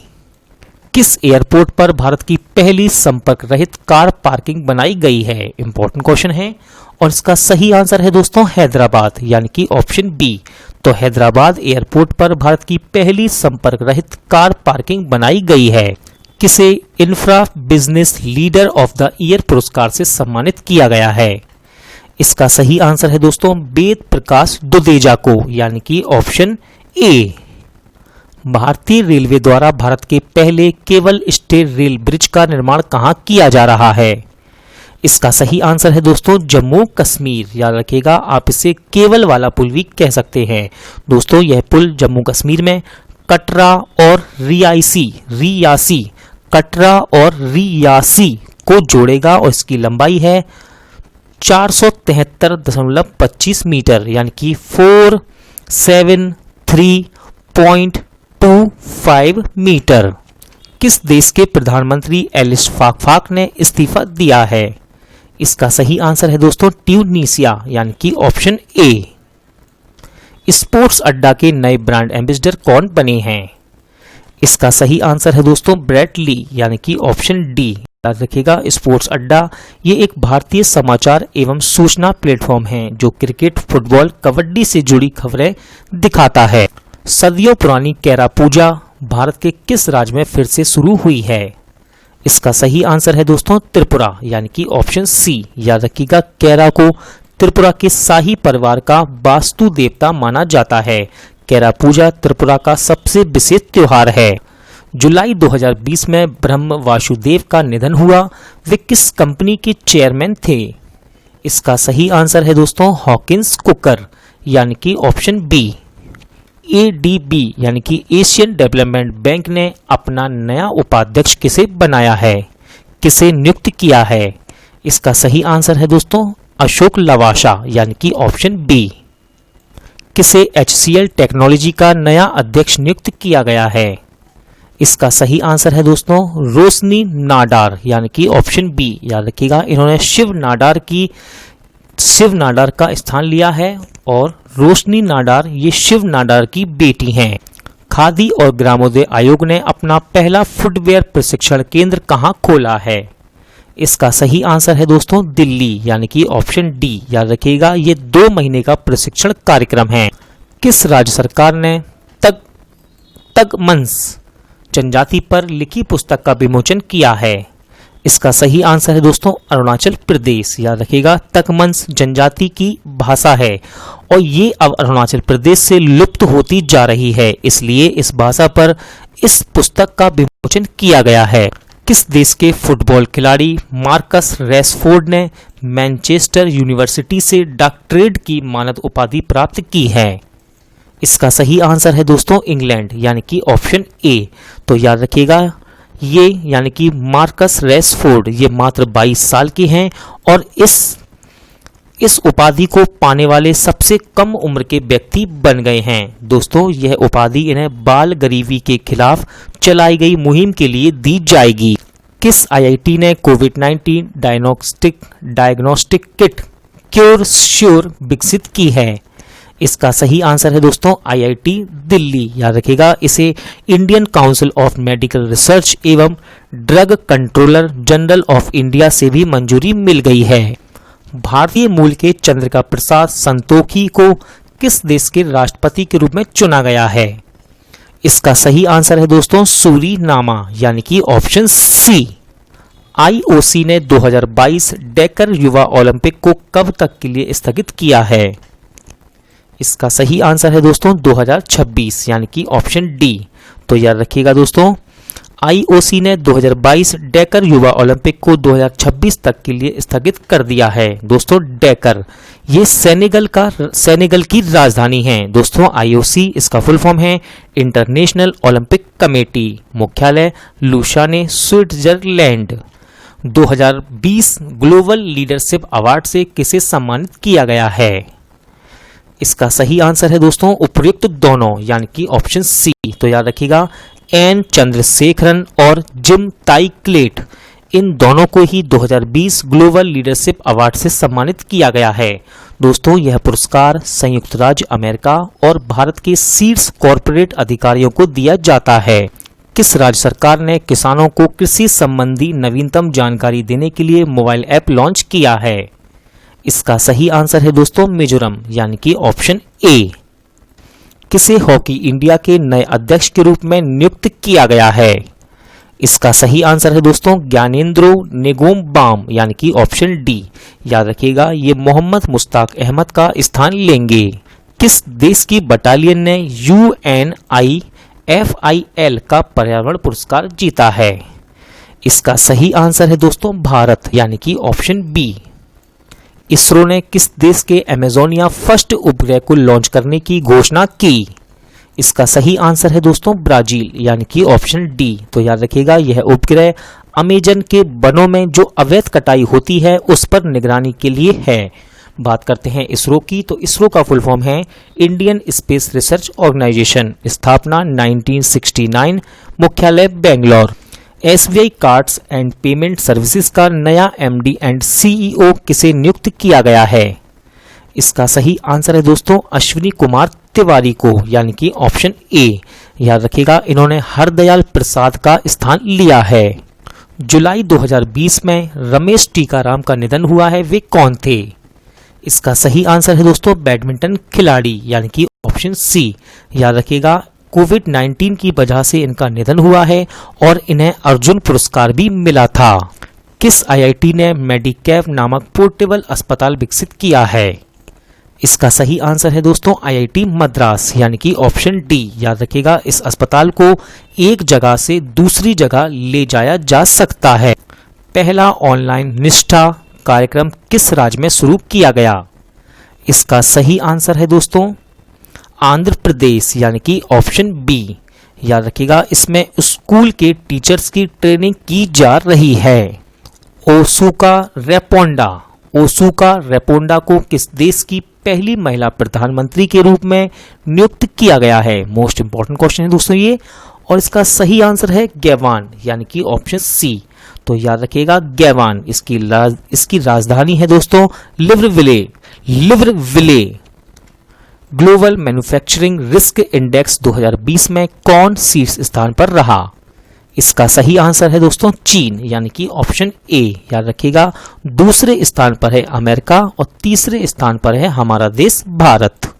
किस एयरपोर्ट पर भारत की पहली संपर्क रहित कार पार्किंग बनाई गई है? इंपॉर्टेंट क्वेश्चन है, और इसका सही आंसर है दोस्तों हैदराबाद यानी कि ऑप्शन बी। तो हैदराबाद एयरपोर्ट पर भारत की पहली संपर्क रहित कार पार्किंग बनाई गई है। किसे infra business leader of the year पुरस्कार से सम्मानित किया गया है? इसका सही आंसर है दोस्तों वेद प्रकाश दुदेजा को यानी कि ऑप्शन ए। भारतीय रेलवे द्वारा भारत के पहले केबल स्टे रेल ब्रिज का निर्माण कहां किया जा रहा है? इसका सही आंसर है दोस्तों जम्मू कश्मीर। याद रखिएगा आप इसे केबल वाला पुल भी कह सकते हैं। दोस्तों यह पुल जम्मू कश्मीर में कटरा और रियासी कटरा और रियासी को जोड़ेगा, और इसकी लंबाई है 473.25 मीटर यानी कि 473.25 मीटर। किस देश के प्रधानमंत्री एलिस फाकफाक ने इस्तीफा दिया है? इसका सही आंसर है दोस्तों ट्यूनीसिया यानी कि ऑप्शन ए। स्पोर्ट्स अड्डा के नए ब्रांड एम्बेसडर कौन बने हैं? इसका सही आंसर है दोस्तों ब्रेट ली यानी कि ऑप्शन डी। याद रखिएगा स्पोर्ट्स अड्डा ये एक भारतीय समाचार एवं सूचना प्लेटफॉर्म है जो क्रिकेट, फुटबॉल, कबड्डी से जुड़ी खबरें दिखाता है। सदियों पुरानी कैरा पूजा भारत के किस राज्य में फिर से शुरू हुई है? इसका सही आंसर है दोस्तों त्रिपुरा यानी कि ऑप्शन सी। याद रखिएगा कैरा को त्रिपुरा के शाही परिवार का वास्तु देवता माना जाता है। कैरा पूजा त्रिपुरा का सबसे विशेष त्योहार है। जुलाई 2020 में ब्रह्म वासुदेव का निधन हुआ, वे किस कंपनी के चेयरमैन थे? इसका सही आंसर है दोस्तों हॉकिंस कुकर यानी कि ऑप्शन बी। ADB यानी कि एशियन डेवलपमेंट बैंक ने अपना नया उपाध्यक्ष किसे बनाया है, किसे नियुक्त किया है? इसका सही आंसर है दोस्तों अशोक लवासा यानी कि ऑप्शन बी। किसे HCL टेक्नोलॉजी का नया अध्यक्ष नियुक्त किया गया है? इसका सही आंसर है दोस्तों रोशनी नाडार यानी कि ऑप्शन बी। याद रखिएगा इन्होंने शिव नाडार का स्थान लिया है, और रोशनी नाडार ये शिव नाडार की बेटी हैं। खादी और ग्रामोदय आयोग ने अपना पहला फुटवेयर प्रशिक्षण केंद्र कहां खोला है? इसका सही आंसर है दोस्तों दिल्ली यानी कि ऑप्शन डी। याद रखिएगा ये 2 महीने का प्रशिक्षण कार्यक्रम है। किस राज्य सरकार ने तगमंस जनजाति पर लिखी पुस्तक का विमोचन किया है? इसका सही आंसर है दोस्तों अरुणाचल प्रदेश। याद रखिएगा तकमंस जनजाति की भाषा है, और ये अब अरुणाचल प्रदेश से लुप्त होती जा रही है, इसलिए इस भाषा पर इस पुस्तक का विमोचन किया गया है। किस देश के फुटबॉल खिलाड़ी मार्कस रेशफोर्ड ने मैनचेस्टर यूनिवर्सिटी से डॉक्टरेट की मानद उपाधि प्राप्त की है? इसका सही आंसर है दोस्तों इंग्लैंड यानी कि ऑप्शन ए। तो याद रखिएगा ये यानी कि मार्कस रेशफोर्ड ये मात्र 22 साल के हैं और इस उपाधि को पाने वाले सबसे कम उम्र के व्यक्ति बन गए हैं। दोस्तों यह उपाधि इन्हें बाल गरीबी के खिलाफ चलाई गई मुहिम के लिए दी जाएगी। किस आईआईटी ने कोविड-19 डायग्नोस्टिक किट क्योर विकसित की है? इसका सही आंसर है दोस्तों आईआईटी दिल्ली। याद रखिएगा इसे Indian council of medical research एवं drug controller general of India से भी मंजूरी मिल गई है। भारतीय मूल के चंद्रिका प्रसाद संतोखी को किस देश के राष्ट्रपति के रूप में चुना गया है? इसका सही आंसर है दोस्तों सूरीनामा यानी कि ऑप्शन सी। आईओसी ने 2022 डेकर युवा ओलंपिक को कब तक के लिए स्थगित किया है? इसका सही आंसर है दोस्तों 2026 यानी कि ऑप्शन डी। तो याद रखिएगा दोस्तों आईओसी ने 2022 डेकर युवा ओलंपिक को 2026 तक के लिए स्थगित कर दिया है। दोस्तों डेकर ये सेनेगल की राजधानी है। दोस्तों आईओसी इसका फुल फॉर्म है इंटरनेशनल ओलंपिक कमेटी, मुख्यालय Lausanne Switzerland. 2020 global leadership award से किसे सम्मानित किया गया है? इसका सही आंसर है दोस्तों उपयुक्त दोनों यानी कि ऑप्शन सी। तो याद रखिएगा एन चंद्रशेखरन और जिम ताई क्लेट इन दोनों को ही 2020 ग्लोबल लीडरशिप अवार्ड से सम्मानित किया गया है। दोस्तों यह पुरस्कार संयुक्त राज्य अमेरिका और भारत के शीर्ष कॉरपोरेट अधिकारियों को दिया जाता है। किस राज्य सरकार ने किसानों को कृषि संबंधी नवीनतम जानकारी देने के लिए मोबाइल ऐप लॉन्च किया है? इसका सही आंसर है दोस्तों मिजोरम यानी कि ऑप्शन ए। किसे हॉकी इंडिया के नए अध्यक्ष के रूप में नियुक्त किया गया है? इसका सही आंसर है दोस्तों ज्ञानेंद्रो नेगोमबाम यानी कि ऑप्शन डी। याद रखिएगा ये मोहम्मद मुश्ताक अहमद का स्थान लेंगे। किस देश की बटालियन ने UNIFIL का पर्यावरण पुरस्कार जीता है? इसका सही आंसर है दोस्तों भारत यानी कि ऑप्शन बी। इसरो ने किस देश के अमेजोनिया फर्स्ट उपग्रह को लॉन्च करने की घोषणा की? इसका सही आंसर है दोस्तों ब्राजील यानी कि ऑप्शन डी। तो याद रखिएगा यह उपग्रह अमेजन के वनों में जो अवैध कटाई होती है उस पर निगरानी के लिए है। बात करते हैं इसरो की, तो इसरो का फुल फॉर्म है इंडियन स्पेस रिसर्च ऑर्गेनाइजेशन, स्थापना 1969, मुख्यालय Bangalore. SBI cards and payment services का नया MD एंड CEO किसे नियुक्त किया गया है? इसका सही आंसर है दोस्तों अश्विनी कुमार तिवारी को यानी कि ऑप्शन ए। याद रखिएगा इन्होंने हरदयाल प्रसाद का स्थान लिया है। जुलाई 2020 में रमेश टीकाराम का निधन हुआ है, वे कौन थे? इसका सही आंसर है दोस्तों बैडमिंटन खिलाड़ी यानी कि ऑप्शन सी। याद रखिएगा कोविड-19 की वजह से इनका निधन हुआ है और इन्हें अर्जुन पुरस्कार भी मिला था। किस आईआईटी ने मेडिकैव नामक पोर्टेबल अस्पताल विकसित किया है? इसका सही आंसर है दोस्तों आईआईटी मद्रास यानी कि ऑप्शन डी। याद रखिएगा इस अस्पताल को एक जगह से दूसरी जगह ले जाया जा सकता है। पहला ऑनलाइन निष्ठा कार्यक्रम किस राज्य में शुरू किया गया? इसका सही आंसर है दोस्तों आंध्र प्रदेश यानी कि ऑप्शन बी। याद रखिएगा इसमें स्कूल के टीचर्स की ट्रेनिंग की जा रही है। ओसुका रेपोंडा को किस देश की पहली महिला प्रधानमंत्री के रूप में नियुक्त किया गया है? मोस्ट इंपॉर्टेंट क्वेश्चन है दोस्तों ये, और इसका सही आंसर है गैवान यानी कि ऑप्शन सी। तो याद रखिएगा गैवान इसकी राजधानी है दोस्तों लिब्रविले। ग्लोबल मैन्युफैक्चरिंग रिस्क इंडेक्स 2020 में कौन शीर्ष स्थान पर रहा? इसका सही आंसर है दोस्तों चीन यानी कि ऑप्शन ए। याद रखिएगा दूसरे स्थान पर है अमेरिका और तीसरे स्थान पर है हमारा देश भारत।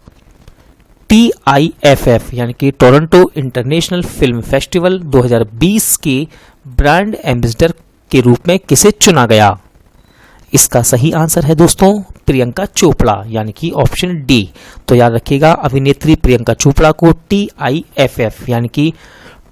TIFF यानी कि टोरंटो इंटरनेशनल फिल्म फेस्टिवल 2020 के ब्रांड एम्बेसडर के रूप में किसे चुना गया? इसका सही आंसर है दोस्तों प्रियंका चोपड़ा यानी कि ऑप्शन डी। तो याद रखिएगा अभिनेत्री प्रियंका चोपड़ा को TIFF यानी कि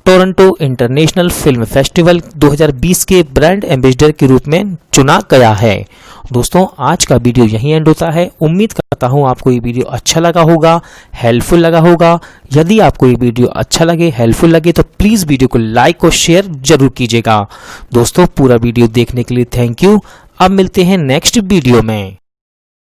टोरंटो इंटरनेशनल फिल्म फेस्टिवल 2020 के ब्रांड एम्बेसडर के रूप में चुना गया है। दोस्तों आज का वीडियो यहीं एंड होता है। उम्मीद करता हूँ आपको ये वीडियो अच्छा लगा होगा, हेल्पफुल लगा होगा। यदि आपको ये वीडियो अच्छा लगे, हेल्पफुल लगे तो प्लीज़ वीडियो को लाइक और शेयर जरूर कीजिएगा। दोस्तों पूरा वीडियो देखने के लिए थैंक यू। अब मिलते हैं नेक्स्ट वीडियो में।